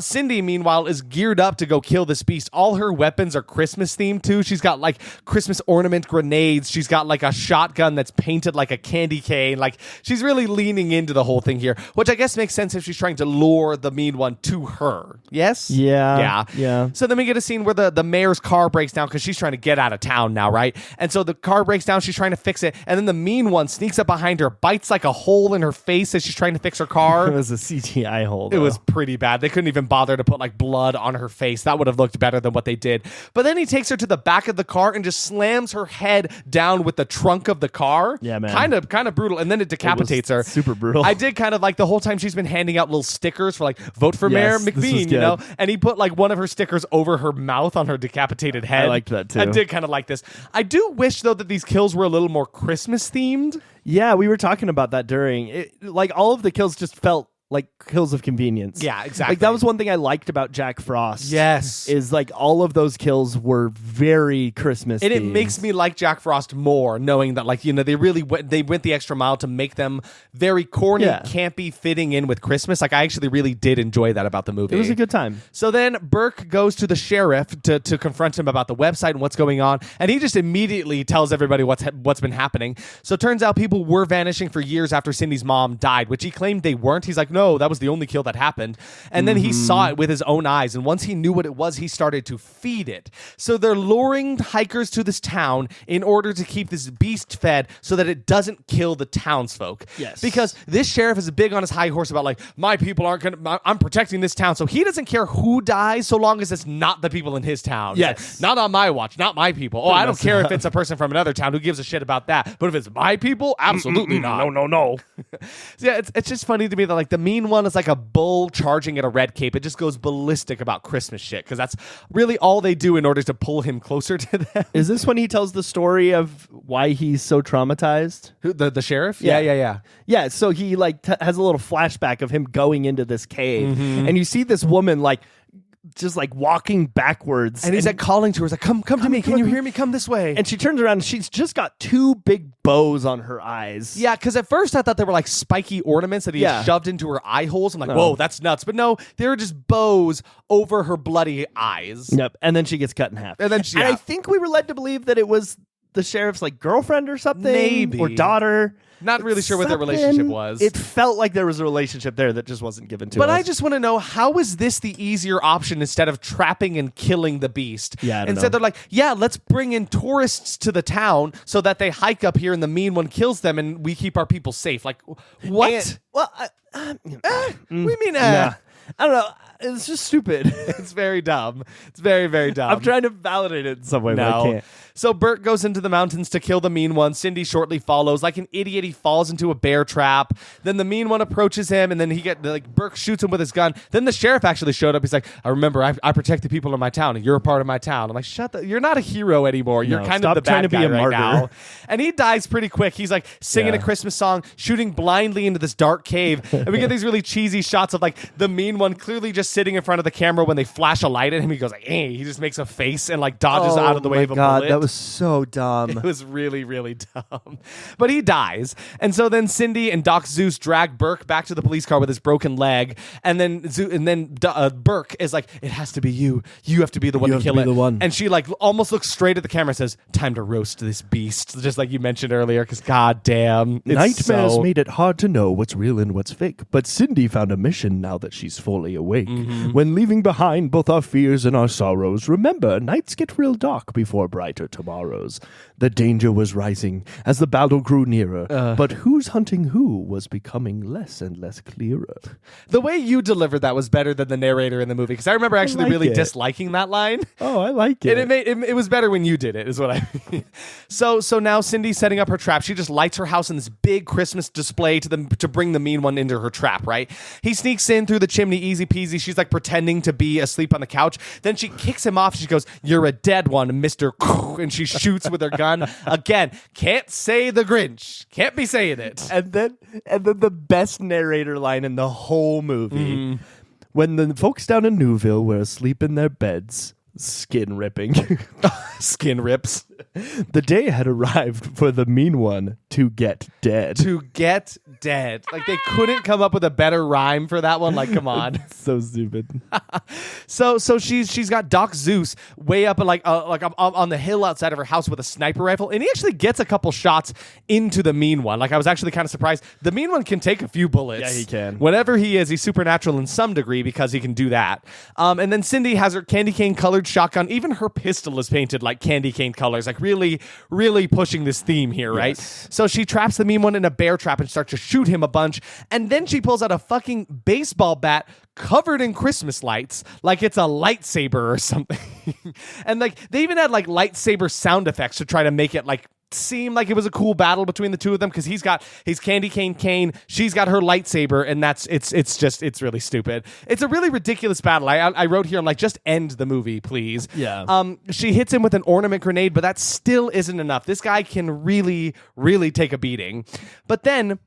Cindy, meanwhile, is geared up to go kill this beast. All her weapons are Christmas themed too. She's got like Christmas ornament grenades. She's got like a shotgun that's painted like a candy cane. Like, she's really leaning into the whole thing here, which I guess makes sense if she's trying to lure the mean one to her. Yes? Yeah. So then we get a scene where the mayor's car breaks down because she's trying to get out of town now, right? And so the car breaks down. She's trying to fix it. And then the mean one sneaks up behind her, bites like a hole in her face as she's trying to fix her car. It was a CGI hole, though. It was pretty bad. They couldn't even bother to put like blood on her face. That would have looked better than what they did. But then he takes her to the back of the car and just slams her head down with the trunk of the car. Yeah, man. Kind of brutal. And then it decapitates her. Super brutal. I did kind of like the whole time she's been handing out little stickers for like, vote for Mayor McBean, you know? And he put like one of her stickers over her mouth on her decapitated head. I liked that too. I did kind of like this. I do wish though that these kills were a little more Christmas themed. Yeah, we were talking about that during it. Like, all of the kills just felt like kills of convenience. Yeah, exactly. Like, that was one thing I liked about Jack Frost. Yes. Is like all of those kills were very Christmas and themed. it makes me like Jack Frost more, knowing that, like, you know, they went the extra mile to make them very corny, campy, fitting in with Christmas. Like, I actually really did enjoy that about the movie. It was a good time. So then Burke goes to the sheriff to confront him about the website and what's going on, and he just immediately tells everybody what's been happening. So it turns out people were vanishing for years after Cindy's mom died, which he claimed they weren't. He's like, no, that was the only kill that happened. And then he saw it with his own eyes, and once he knew what it was, he started to feed it. So they're luring hikers to this town in order to keep this beast fed so that it doesn't kill the townsfolk. Yes. Because this sheriff is big on his high horse about, like, my people aren't gonna, I'm protecting this town. So he doesn't care who dies so long as it's not the people in his town. Yes. Like, not on my watch, not my people. Oh, I don't care if it's a person from another town. Who gives a shit about that? But if it's my people, absolutely not. No. So yeah, it's just funny to me that, like, the mean one is like a bull charging at a red cape. It just goes ballistic about Christmas shit, because that's really all they do in order to pull him closer to them. Is this when he tells the story of why he's so traumatized? Who, the sheriff? Yeah. Yeah, so he like has a little flashback of him going into this cave, and you see this woman like just like walking backwards, and he's like calling to her. He's like, come to me. Can you hear me? Come this way. And she turns around and she's just got 2 big bows on her eyes. Yeah, because at first I thought they were like spiky ornaments that he had shoved into her eye holes. I'm like, whoa, that's nuts. But no, they were just bows over her bloody eyes. Yep. And then she gets cut in half. And then I think we were led to believe that it was the sheriff's like girlfriend or something, maybe, or daughter. Not really sure what their relationship was. It felt like there was a relationship there that just wasn't given to us. But I just want to know, how is this the easier option instead of trapping and killing the beast? Yeah, I don't Instead know. They're like, yeah, let's bring in tourists to the town so that they hike up here and the mean one kills them and we keep our people safe. Like, what? We mean, I don't know. It's just stupid. It's very dumb. It's very, very dumb. I'm trying to validate it in some way, but I can't. So Bert goes into the mountains to kill the mean one. Cindy shortly follows. Like an idiot, he falls into a bear trap. Then the mean one approaches him, and then Bert shoots him with his gun. Then the sheriff actually showed up. He's like, I remember, I protect the people in my town, and you're a part of my town. I'm like, you're not a hero anymore. You're kind of the bad guy right now. And he dies pretty quick. He's like singing a Christmas song, shooting blindly into this dark cave. And we get these really cheesy shots of like the mean one clearly just sitting in front of the camera when they flash a light at him. He goes like, hey, he just makes a face and like dodges out of the way of a bullet. That was so dumb. It was really, really dumb. But he dies. And so then Cindy and Doc Zeus drag Burke back to the police car with his broken leg. And then Burke is like, it has to be you. You have to be the one to kill it. And she like almost looks straight at the camera and says, time to roast this beast. Just like you mentioned earlier, because goddamn. Nightmares made it hard to know what's real and what's fake. But Cindy found a mission now that she's fully awake. When leaving behind both our fears and our sorrows, remember, nights get real dark before brighter tomorrows. The danger was rising as the battle grew nearer, but who's hunting who was becoming less and less clearer. The way you delivered that was better than the narrator in the movie, because I remember actually really disliking that line. Oh, I like it. And it was better when you did it, is what I mean. So now Cindy's setting up her trap. She just lights her house in this big Christmas display to bring the mean one into her trap, right? He sneaks in through the chimney, easy peasy. She's like pretending to be asleep on the couch. Then she kicks him off. She goes, you're a dead one, Mr. And she shoots with her gun. Again, can't say the Grinch. Can't be saying it. And then the best narrator line in the whole movie. When the folks down in Newville were asleep in their beds, skin ripping. Skin rips. The day had arrived for the mean one to get dead. To get dead. Like they couldn't come up with a better rhyme for that one. Like, come on. So stupid. So she's got Doc Zeus way up on the hill outside of her house with a sniper rifle, and he actually gets a couple shots into the mean one. Like I was actually kind of surprised. The mean one can take a few bullets. Yeah, he can. Whatever he is, he's supernatural in some degree because he can do that. And then Cindy has her candy cane colored shotgun. Even her pistol is painted like candy cane colors. Like really, really pushing this theme here, right? Yes. So she traps the mean one in a bear trap and starts to shoot him a bunch. And then she pulls out a fucking baseball bat covered in Christmas lights, like it's a lightsaber or something. And like they even had like lightsaber sound effects to try to make it like seem like it was a cool battle between the two of them, because he's got his candy cane, she's got her lightsaber, and it's really stupid. It's a really ridiculous battle. I wrote here, I'm like, just end the movie, please. Yeah. She hits him with an ornament grenade, but that still isn't enough. This guy can really, really take a beating. But then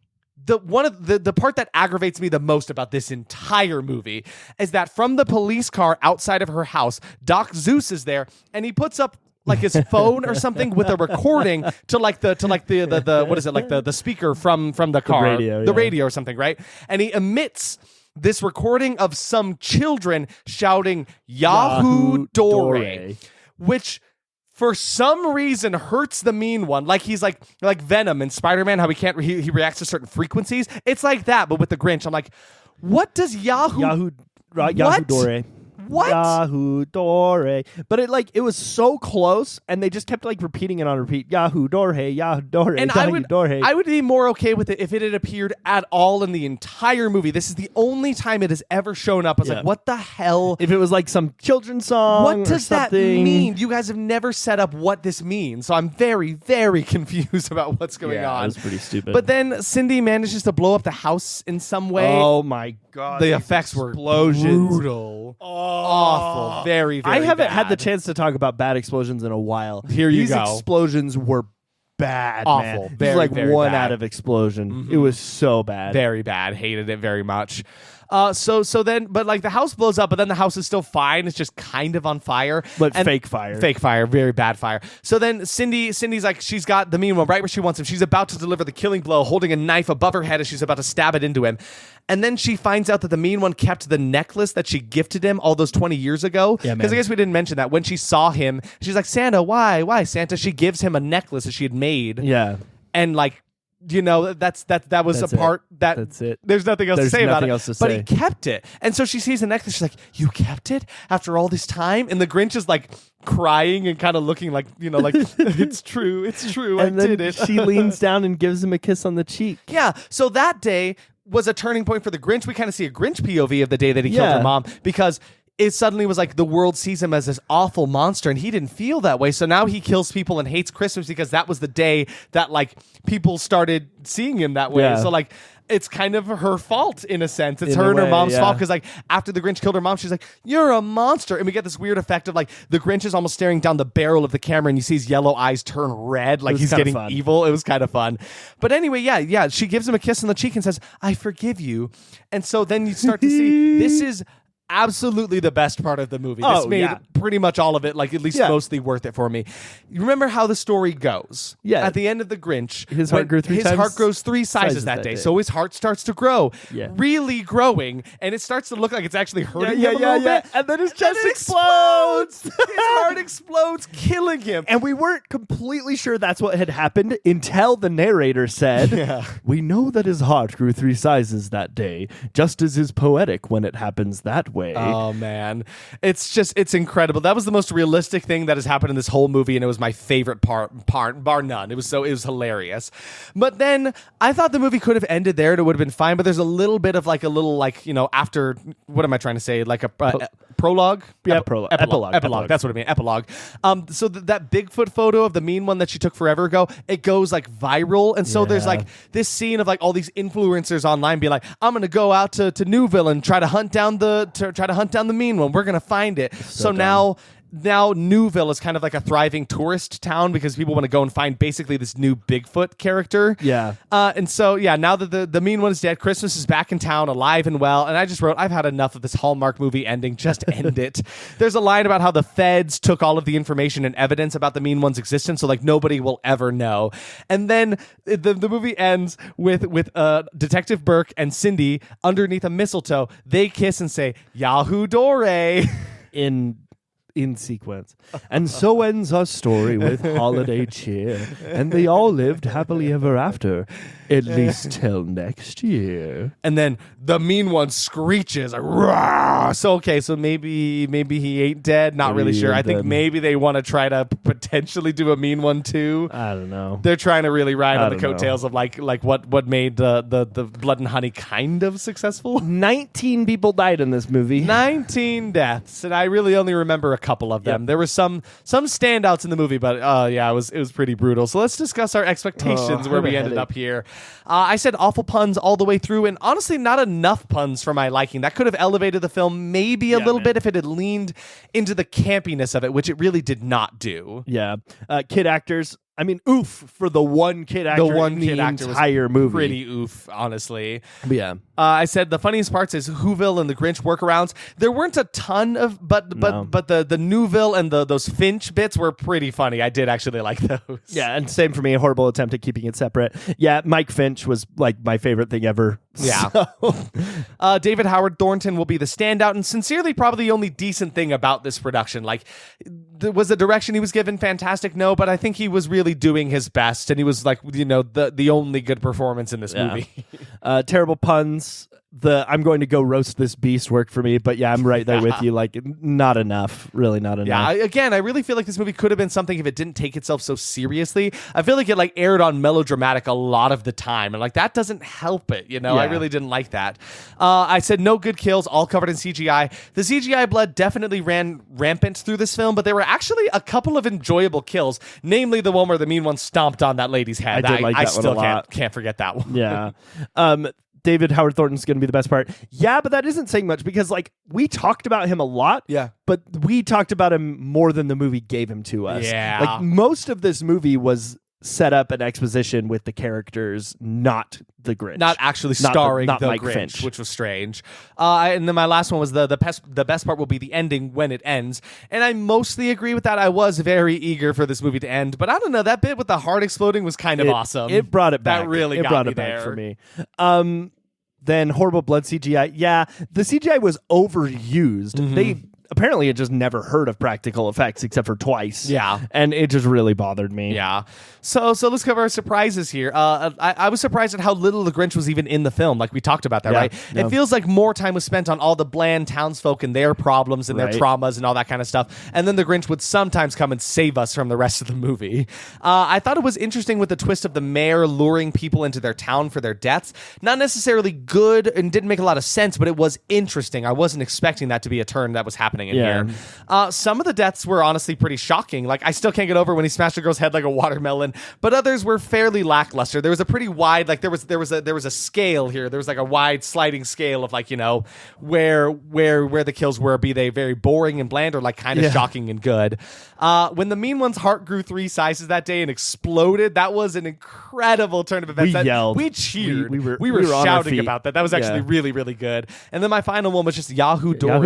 the part that aggravates me the most about this entire movie is that from the police car outside of her house, Doc Zeus is there, and he puts up like his phone or something with a recording to the what is it, like the speaker from the car, the radio or something, right? And he emits this recording of some children shouting Yahoo Dore, which for some reason hurts the mean one. Like he's like Venom in Spider-Man, how he reacts to certain frequencies. It's like that, but with the Grinch. I'm like, what does Yahoo Dore. What? Yahoo Dore. But it was so close, and they just kept like repeating it on repeat. Yahoo Dore, Yahoo Dore, and Yahoo Dore. I would be more okay with it if it had appeared at all in the entire movie. This is the only time it has ever shown up. I was like, what the hell? If it was like some children's song, what does that mean? You guys have never set up what this means, so I'm very, very confused about what's going on. It was pretty stupid. But then Cindy manages to blow up the house in some way. Oh my god! The effects were brutal. Awful. Very, very I haven't bad. had the chance to talk about bad explosions in a while. Here you These go. explosions were bad, awful. Man. Very, it was like very one bad. out of explosion. It was so bad. Very bad. Hated it very much. So then, but like the house blows up, but then the house is still fine. It's just kind of on fire. But fake fire. Fake fire. Very bad fire. So then Cindy's like, she's got the mean one right where she wants him. She's about to deliver the killing blow, holding a knife above her head as she's about to stab it into him. And then she finds out that the mean one kept the necklace that she gifted him all those 20 years ago. Yeah, because I guess we didn't mention that. When she saw him, she's like, Santa, why? Why, Santa? She gives him a necklace that she had made. Yeah. And like, you know, that was a part that that's it. There's nothing else to say about it. But he kept it. And so she sees the necklace. She's like, you kept it after all this time? And the Grinch is like crying and kind of looking like, you know, like, it's true. It's true. And I then did it. She leans down and gives him a kiss on the cheek. Yeah. So that day was a turning point for the Grinch. We kind of see a Grinch POV of the day that he killed her mom, because it suddenly was like the world sees him as this awful monster, and he didn't feel that way. So now he kills people and hates Christmas because that was the day that like people started seeing him that way. Yeah. So like it's kind of her fault in a sense. It's her and her mom's fault because like after the Grinch killed her mom, she's like, "You're a monster," and we get this weird effect of like the Grinch is almost staring down the barrel of the camera, and you see his yellow eyes turn red, like he's getting evil. It was kind of fun. But anyway, yeah, she gives him a kiss on the cheek and says, "I forgive you," and so then you start to see this is absolutely the best part of the movie. This made pretty much all of it, like at least mostly worth it for me. You remember how the story goes? Yeah. At the end of the Grinch, his heart grows 3 sizes that day. So his heart starts to grow, really growing, and it starts to look like it's actually hurting him a little bit. And then his chest explodes. His heart explodes, killing him. And we weren't completely sure that's what had happened until the narrator said, "We know that his heart grew 3 sizes that day, just as is poetic when it happens that way." Oh man, it's incredible. That was the most realistic thing that has happened in this whole movie, and it was my favorite part bar none. It was hilarious. But then I thought the movie could have ended there and it would have been fine, but there's a little bit of like after, what am I trying to say, like a prologue? Prologue. Epilogue. That's what I mean. Epilogue. So that Bigfoot photo of the mean one that she took forever ago, it goes like viral, and so there's like this scene of like all these influencers online being like, "I'm gonna go out to Newville and try to hunt down the mean one. We're gonna find it." So now Newville is kind of like a thriving tourist town because people want to go and find basically this new Bigfoot character. Yeah. And so, now that the mean one is dead, Christmas is back in town, alive and well. And I just wrote, I've had enough of this Hallmark movie ending. Just end it. There's a line about how the feds took all of the information and evidence about the mean one's existence, so like nobody will ever know. And then the movie ends with Detective Burke and Cindy underneath a mistletoe. They kiss and say, "Yahoo Dore." in sequence. And so ends our story with holiday cheer. And they all lived happily ever after, at least till next year. And then the mean one screeches, like, "Rah!" So maybe he ain't dead. Not really sure. I think maybe they want to try to potentially do a mean one too. I don't know. They're trying to really ride on the coattails of like what made the Blood and Honey kind of successful. 19 people died in this movie. 19 deaths, and I really only remember a couple of them. There were some standouts in the movie, but it was pretty brutal. So let's discuss our expectations where we ended up here. I said awful puns all the way through, and honestly, not enough puns for my liking. That could have elevated the film maybe a little bit if it had leaned into the campiness of it, which it really did not do. Yeah. Kid actors. I mean, oof for the one kid actor in the entire movie. Pretty oof, honestly. Yeah. I said the funniest parts is Whoville and the Grinch workarounds. There weren't a ton of, but the Newville and those Finch bits were pretty funny. I did actually like those. Yeah, and same for me. A horrible attempt at keeping it separate. Yeah, Mike Finch was like my favorite thing ever. Yeah. So. David Howard Thornton will be the standout, and sincerely, probably the only decent thing about this production. Like, was the direction he was given fantastic? No, but I think he was really doing his best, and he was like, the only good performance in this movie. Terrible puns. I'm going to go roast this beast worked for me, but I'm right there with you. Like, not enough. Really not enough. Yeah, I really feel like this movie could have been something if it didn't take itself so seriously. I feel like it like aired on melodramatic a lot of the time, and like that doesn't help it. I really didn't like that. I said no good kills, all covered in CGI. The CGI blood definitely ran rampant through this film, but there were actually a couple of enjoyable kills, namely the one where the mean one stomped on that lady's head. I still can't forget that one. Yeah. David Howard Thornton's going to be the best part. Yeah, but that isn't saying much because, like, we talked about him a lot. Yeah. But we talked about him more than the movie gave him to us. Yeah. Like, most of this movie was set up an exposition with the characters, not the Grinch. Not actually starring not the Mike Grinch, Finch. which was strange. And then my last one was the best part will be the ending when it ends. And I mostly agree with that. I was very eager for this movie to end, but I don't know, that bit with the heart exploding was kind of awesome. It brought it back. That really brought me it back there. for me. Then horrible blood CGI. Yeah, the CGI was overused. Mm-hmm. apparently had just never heard of practical effects except for twice. Yeah. And it just really bothered me. Yeah. So let's cover our surprises here. I was surprised at how little the Grinch was even in the film. Like we talked about that, right? Yeah. It feels like more time was spent on all the bland townsfolk and their problems and their traumas and all that kind of stuff. And then the Grinch would sometimes come and save us from the rest of the movie. I thought it was interesting with the twist of the mayor luring people into their town for their deaths. Not necessarily good and didn't make a lot of sense, but it was interesting. I wasn't expecting that to be a turn that was happening in here. Some of the deaths were honestly pretty shocking. Like I still can't get over when he smashed a girl's head like a watermelon, but others were fairly lackluster. There was a pretty wide, like there was a scale here. There was like a wide sliding scale of like, you know, where the kills were, be they very boring and bland or like kind of shocking and good. When the mean one's heart grew 3 sizes that day and exploded, that was an incredible turn of events. We yelled. We cheered. We were shouting about that. That was actually really, really good. And then my final one was just Yahoo Dore.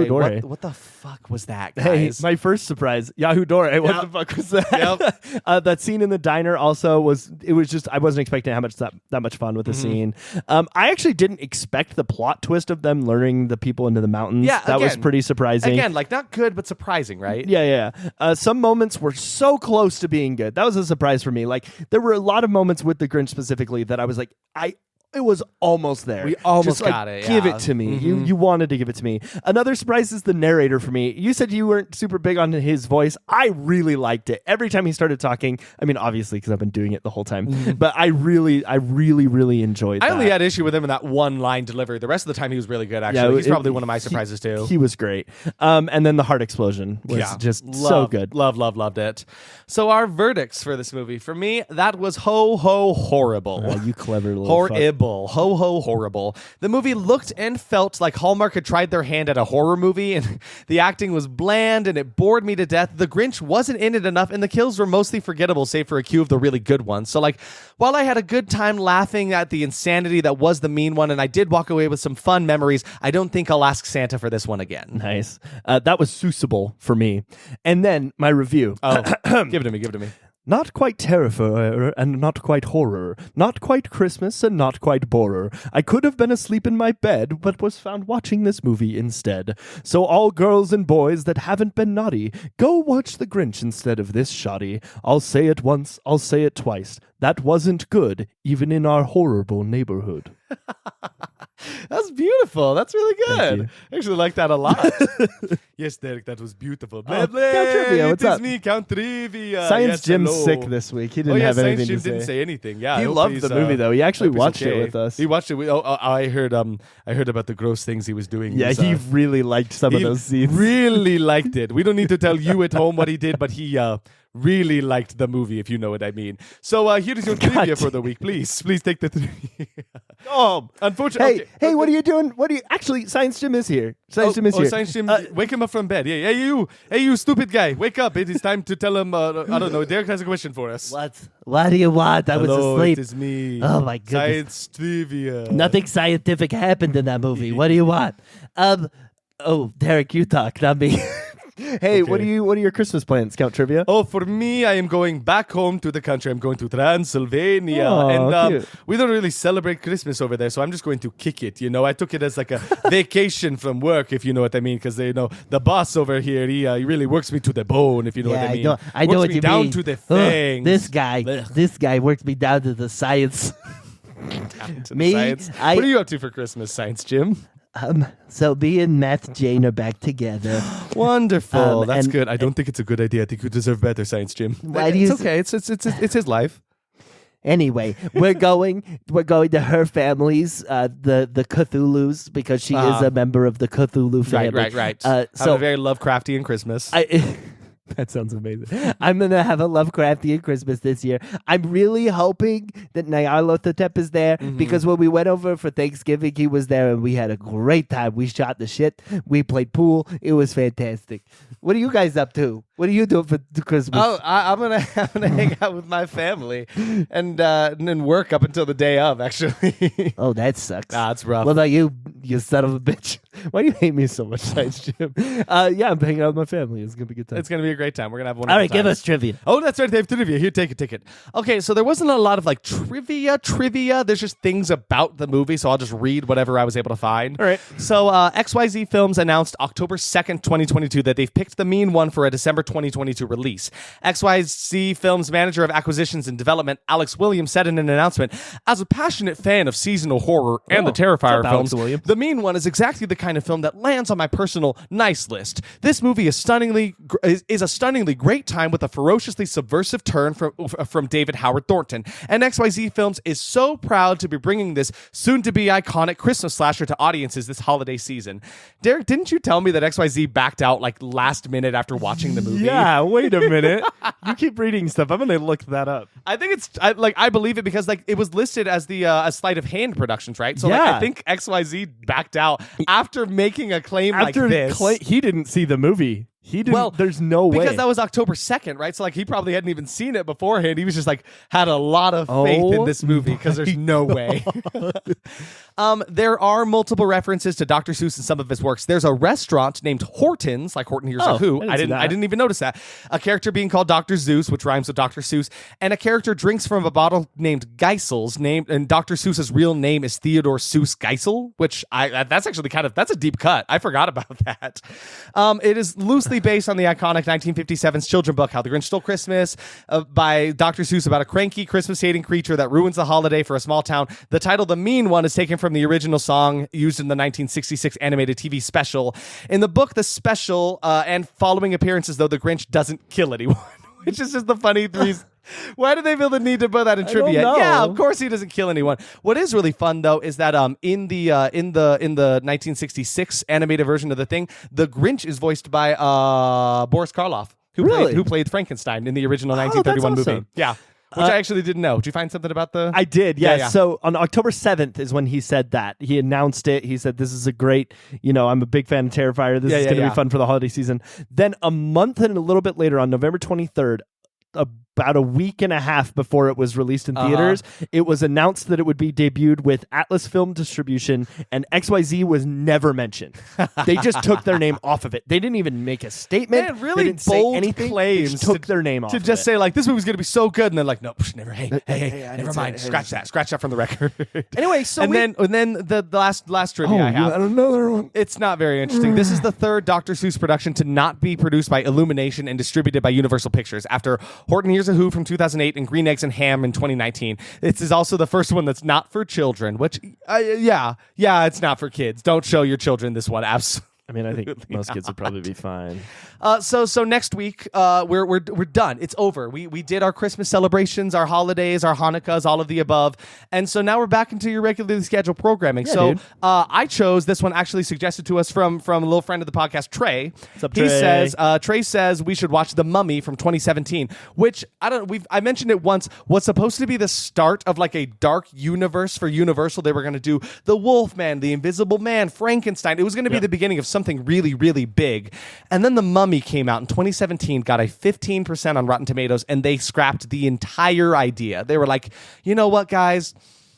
What the fuck was that, guys? Hey, my first surprise, Yahoo Dore. What the fuck was that? That scene in the diner also was just, I wasn't expecting how much that much fun with the scene. I actually didn't expect the plot twist of them luring the people into the mountains. Yeah, that was pretty surprising. Again, like not good, but surprising, right? Yeah. Some moments were so close to being good. That was a surprise for me. Like there were a lot of moments with the Grinch specifically that I was like, it was almost there. We almost just, got it. Give it to me. You wanted to give it to me. Another surprise is the narrator for me. You said you weren't super big on his voice. I really liked it. Every time he started talking, I mean, obviously because I've been doing it the whole time, but I really enjoyed that. I only had issue with him in that one line delivery. The rest of the time he was really good, actually. He's probably one of my surprises too. He was great. And then the heart explosion was just so good. Loved it. So our verdicts for this movie, for me, that was horrible. Oh, you clever little horrible. Horrible. The movie looked and felt like Hallmark had tried their hand at a horror movie, and the acting was bland and it bored me to death. The Grinch wasn't in it enough, and the kills were mostly forgettable, save for a few of the really good ones. So, like, while I had a good time laughing at the insanity that was the mean one, and I did walk away with some fun memories, I don't think I'll ask Santa for this one again. Nice. That was suitable for me. And then my review. Oh, give it to me. Not quite Terrifier and not quite horror. Not quite Christmas and not quite borer. I could have been asleep in my bed, but was found watching this movie instead. So all girls and boys that haven't been naughty, go watch The Grinch instead of this shoddy. I'll say it once, I'll say it twice. That wasn't good, even in our horrible neighborhood. That's beautiful. That's really good. I actually like that a lot. Yes, Derek, that was beautiful. Count Trivia, what's up? It's me, Count Trivia. Science Jim's sick this week. He didn't have anything to say. Science Jim didn't say anything. Yeah, he loved the movie though. He actually watched it with us. He watched it. I heard about the gross things he was doing. Yeah, he really liked some of those scenes. Really liked it. We don't need to tell you at home what he did, but he really liked the movie, if you know what I mean. So here is your trivia for the week. Please take the trivia. Oh, unfortunately. Hey, what are you doing? Actually, Science Jim is here. Science Jim is here. Science Jim, wake him up from bed. Yeah, hey, you stupid guy, wake up! It is time to tell him. I don't know. Derek has a question for us. What do you want? I was asleep. It is me. Oh my goodness. Science trivia. Nothing scientific happened in that movie. What do you want? Derek, you talk, not me. Hey, okay. What are your Christmas plans, Count Trivia? Oh, for me, I am going back home to the country. I'm going to Transylvania. We don't really celebrate Christmas over there, so I'm just going to kick it. You know, I took it as like a vacation from work, if you know what I mean, because the boss over here, he really works me to the bone, if you know what I mean. I know what you mean. Down to the fangs. This guy works me down to the science. Science. What are you up to for Christmas, Science Jim? So me and Matt Jane are back together. Wonderful. That's good. I don't think it's a good idea. I think you deserve better, Science Jim. It's okay. It's his life. Anyway, we're going to her family's, the Cthulhu's, because she is a member of the Cthulhu family. Right. So a very Lovecraftian Christmas. That sounds amazing. I'm going to have a Lovecraftian Christmas this year. I'm really hoping that Nyarlathotep is there because when we went over for Thanksgiving, he was there and we had a great time. We shot the shit. We played pool. It was fantastic. What are you guys up to? What are you doing for Christmas? Oh, I'm gonna hang out with my family and then work up until the day of, actually. Oh, that sucks. That's rough. What about you son of a bitch? Why do you hate me so much, Science Jim? Yeah, I'm hanging out with my family. It's going to be a good time. It's going to be a great time. We're going to have one. All right, give us trivia. Oh, that's right. They have trivia. Here, take a ticket. Okay, so there wasn't a lot of like trivia. There's just things about the movie, so I'll just read whatever I was able to find. All right. So XYZ Films announced October 2nd, 2022 that they've picked the mean one for a December 2022 release. XYZ Films manager of acquisitions and development, Alex Williams, said in an announcement, as a passionate fan of seasonal horror and the Terrifier films, the mean one is exactly the kind of film that lands on my personal nice list. This movie is a stunningly great time with a ferociously subversive turn from David Howard Thornton. And XYZ Films is so proud to be bringing this soon-to-be iconic Christmas slasher to audiences this holiday season. Derek, didn't you tell me that XYZ backed out like last minute after watching the movie? Yeah, wait a minute. You keep reading stuff. I'm going to look that up. I think I believe it because like it was listed as the a sleight of hand productions, right? So like, I think XYZ backed out after making a claim like this. He didn't see the movie. He didn't. Well, there's no way. Because that was October 2nd, right? So like he probably hadn't even seen it beforehand. He was just like had a lot of faith in this movie because there's no way. There are multiple references to Dr. Seuss in some of his works. There's a restaurant named Horton's, like Horton Hears a Who. I didn't even notice that. A character being called Dr. Zeus, which rhymes with Dr. Seuss, and a character drinks from a bottle named Geisel's and Dr. Seuss's real name is Theodore Seuss Geisel, which that's actually that's a deep cut. I forgot about that. It is loosely based on the iconic 1957's children's book How the Grinch Stole Christmas by Dr. Seuss about a cranky Christmas-hating creature that ruins the holiday for a small town. The title, The Mean One, is taken from the original song used in the 1966 animated TV special. In the book, the special and following appearances, though, the Grinch doesn't kill anyone, which is just the funny reason. Why did they feel the need to put that in trivia? Yeah, of course he doesn't kill anyone. What is really fun though is that in the 1966 animated version of the thing, the Grinch is voiced by Boris Karloff, who played Frankenstein in the original 1931 movie. Yeah. Which I actually didn't know. Did you find something about the... I did, yes. Yeah. So on October 7th is when he said that. He announced it. He said, this is a great, I'm a big fan of Terrifier. This is going to be fun for the holiday season. Then a month and a little bit later, on November 23rd, about a week and a half before it was released in theaters, it was announced that it would be debuted with Atlas Film Distribution, and XYZ was never mentioned. They just took their name off of it. They didn't even make a statement. Man, really they didn't bold say anything. Claims. They just took their name off to just say like this movie's going to be so good, and they're like, no, never. Hey, never mind. Scratch that from the record. Anyway, so and then the last trivia I have. Another one. It's not very interesting. This is the third Dr. Seuss production to not be produced by Illumination and distributed by Universal Pictures after Horton Hears a Who from 2008 and Green Eggs and Ham in 2019. This is also the first one that's not for children, which, it's not for kids. Don't show your children this one. Absolutely. I mean, I think most kids would probably be fine. So next week we're done. It's over. We did our Christmas celebrations, our holidays, our Hanukkahs, all of the above, and so now we're back into your regularly scheduled programming. Yeah, so dude. I chose this one actually suggested to us from a little friend of the podcast, Trey. What's up, Trey? Trey says we should watch The Mummy from 2017, which I mentioned it once. Was supposed to be the start of like a dark universe for Universal. They were going to do the Wolfman, the Invisible Man, Frankenstein. It was going to be the beginning of something really, really big. And then The Mummy came out in 2017, got a 15% on Rotten Tomatoes, and they scrapped the entire idea. They were like, you know what, guys?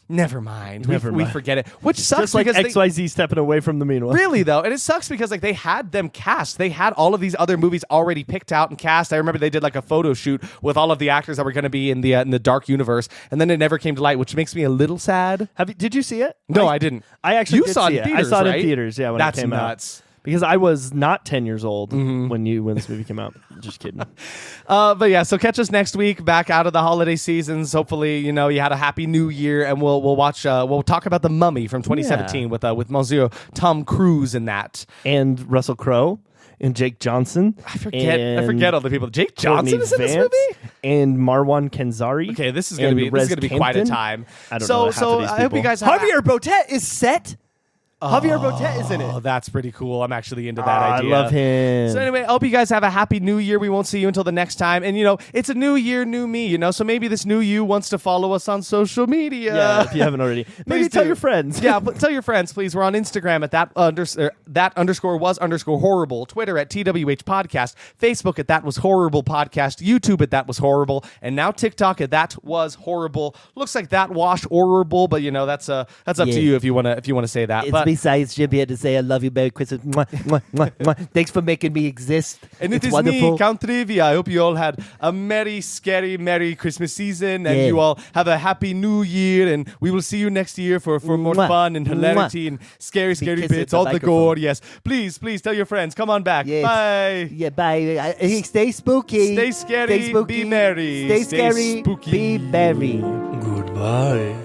Never mind. We forget it. Which sucks just like because XYZ stepping away from the mean one. Really, though. And it sucks because like they had them cast. They had all of these other movies already picked out and cast. I remember they did like a photo shoot with all of the actors that were going to be in the dark universe, and then it never came to light, which makes me a little sad. Did you see it? No, I didn't. I actually you saw it in theaters, I saw it right? in theaters, when That's it came nuts. out. Because I was not 10 years old when this movie came out. Just kidding. But yeah, so catch us next week, back out of the holiday seasons. Hopefully, you had a happy new year, and we'll watch. We'll talk about The Mummy from 2017 with Monsieur Tom Cruise in that, and Russell Crowe and Jake Johnson. I forget all the people. Jake Johnson is in this movie, and Marwan Kenzari. Okay, this is gonna be quite a time. I don't know. So I hope you guys have Javier Botet is set. Javier Botet is in it. Oh, that's pretty cool. I'm actually into that idea. I love him. So anyway, I hope you guys have a happy new year. We won't see you until the next time. And, it's a new year, new me, So maybe this new you wants to follow us on social media. Yeah, if you haven't already. Maybe tell your friends. Yeah, tell your friends, please. We're on Instagram at that_was_horrible, Twitter at TWH Podcast, Facebook at That Was Horrible Podcast, YouTube at That Was Horrible, and now TikTok at That Was Horrible. Looks like That Wash Horrible, but that's up to you if you want to say that. It's everybody. Science Jim here to say I love you. Merry Christmas. Mwah, mwah, mwah, mwah. Thanks for making me exist. And it's it is wonderful. me, Count Trivia. I hope you all had a merry, scary, merry Christmas season, and you all have a happy new year, and we will see you next year for more fun and hilarity and scary bits, all the gore. Yes. Please tell your friends. Come on back. Yes. Bye. Yeah, bye. Stay spooky. Stay scary, Stay spooky. be merry. Stay scary, spooky. be merry. Goodbye.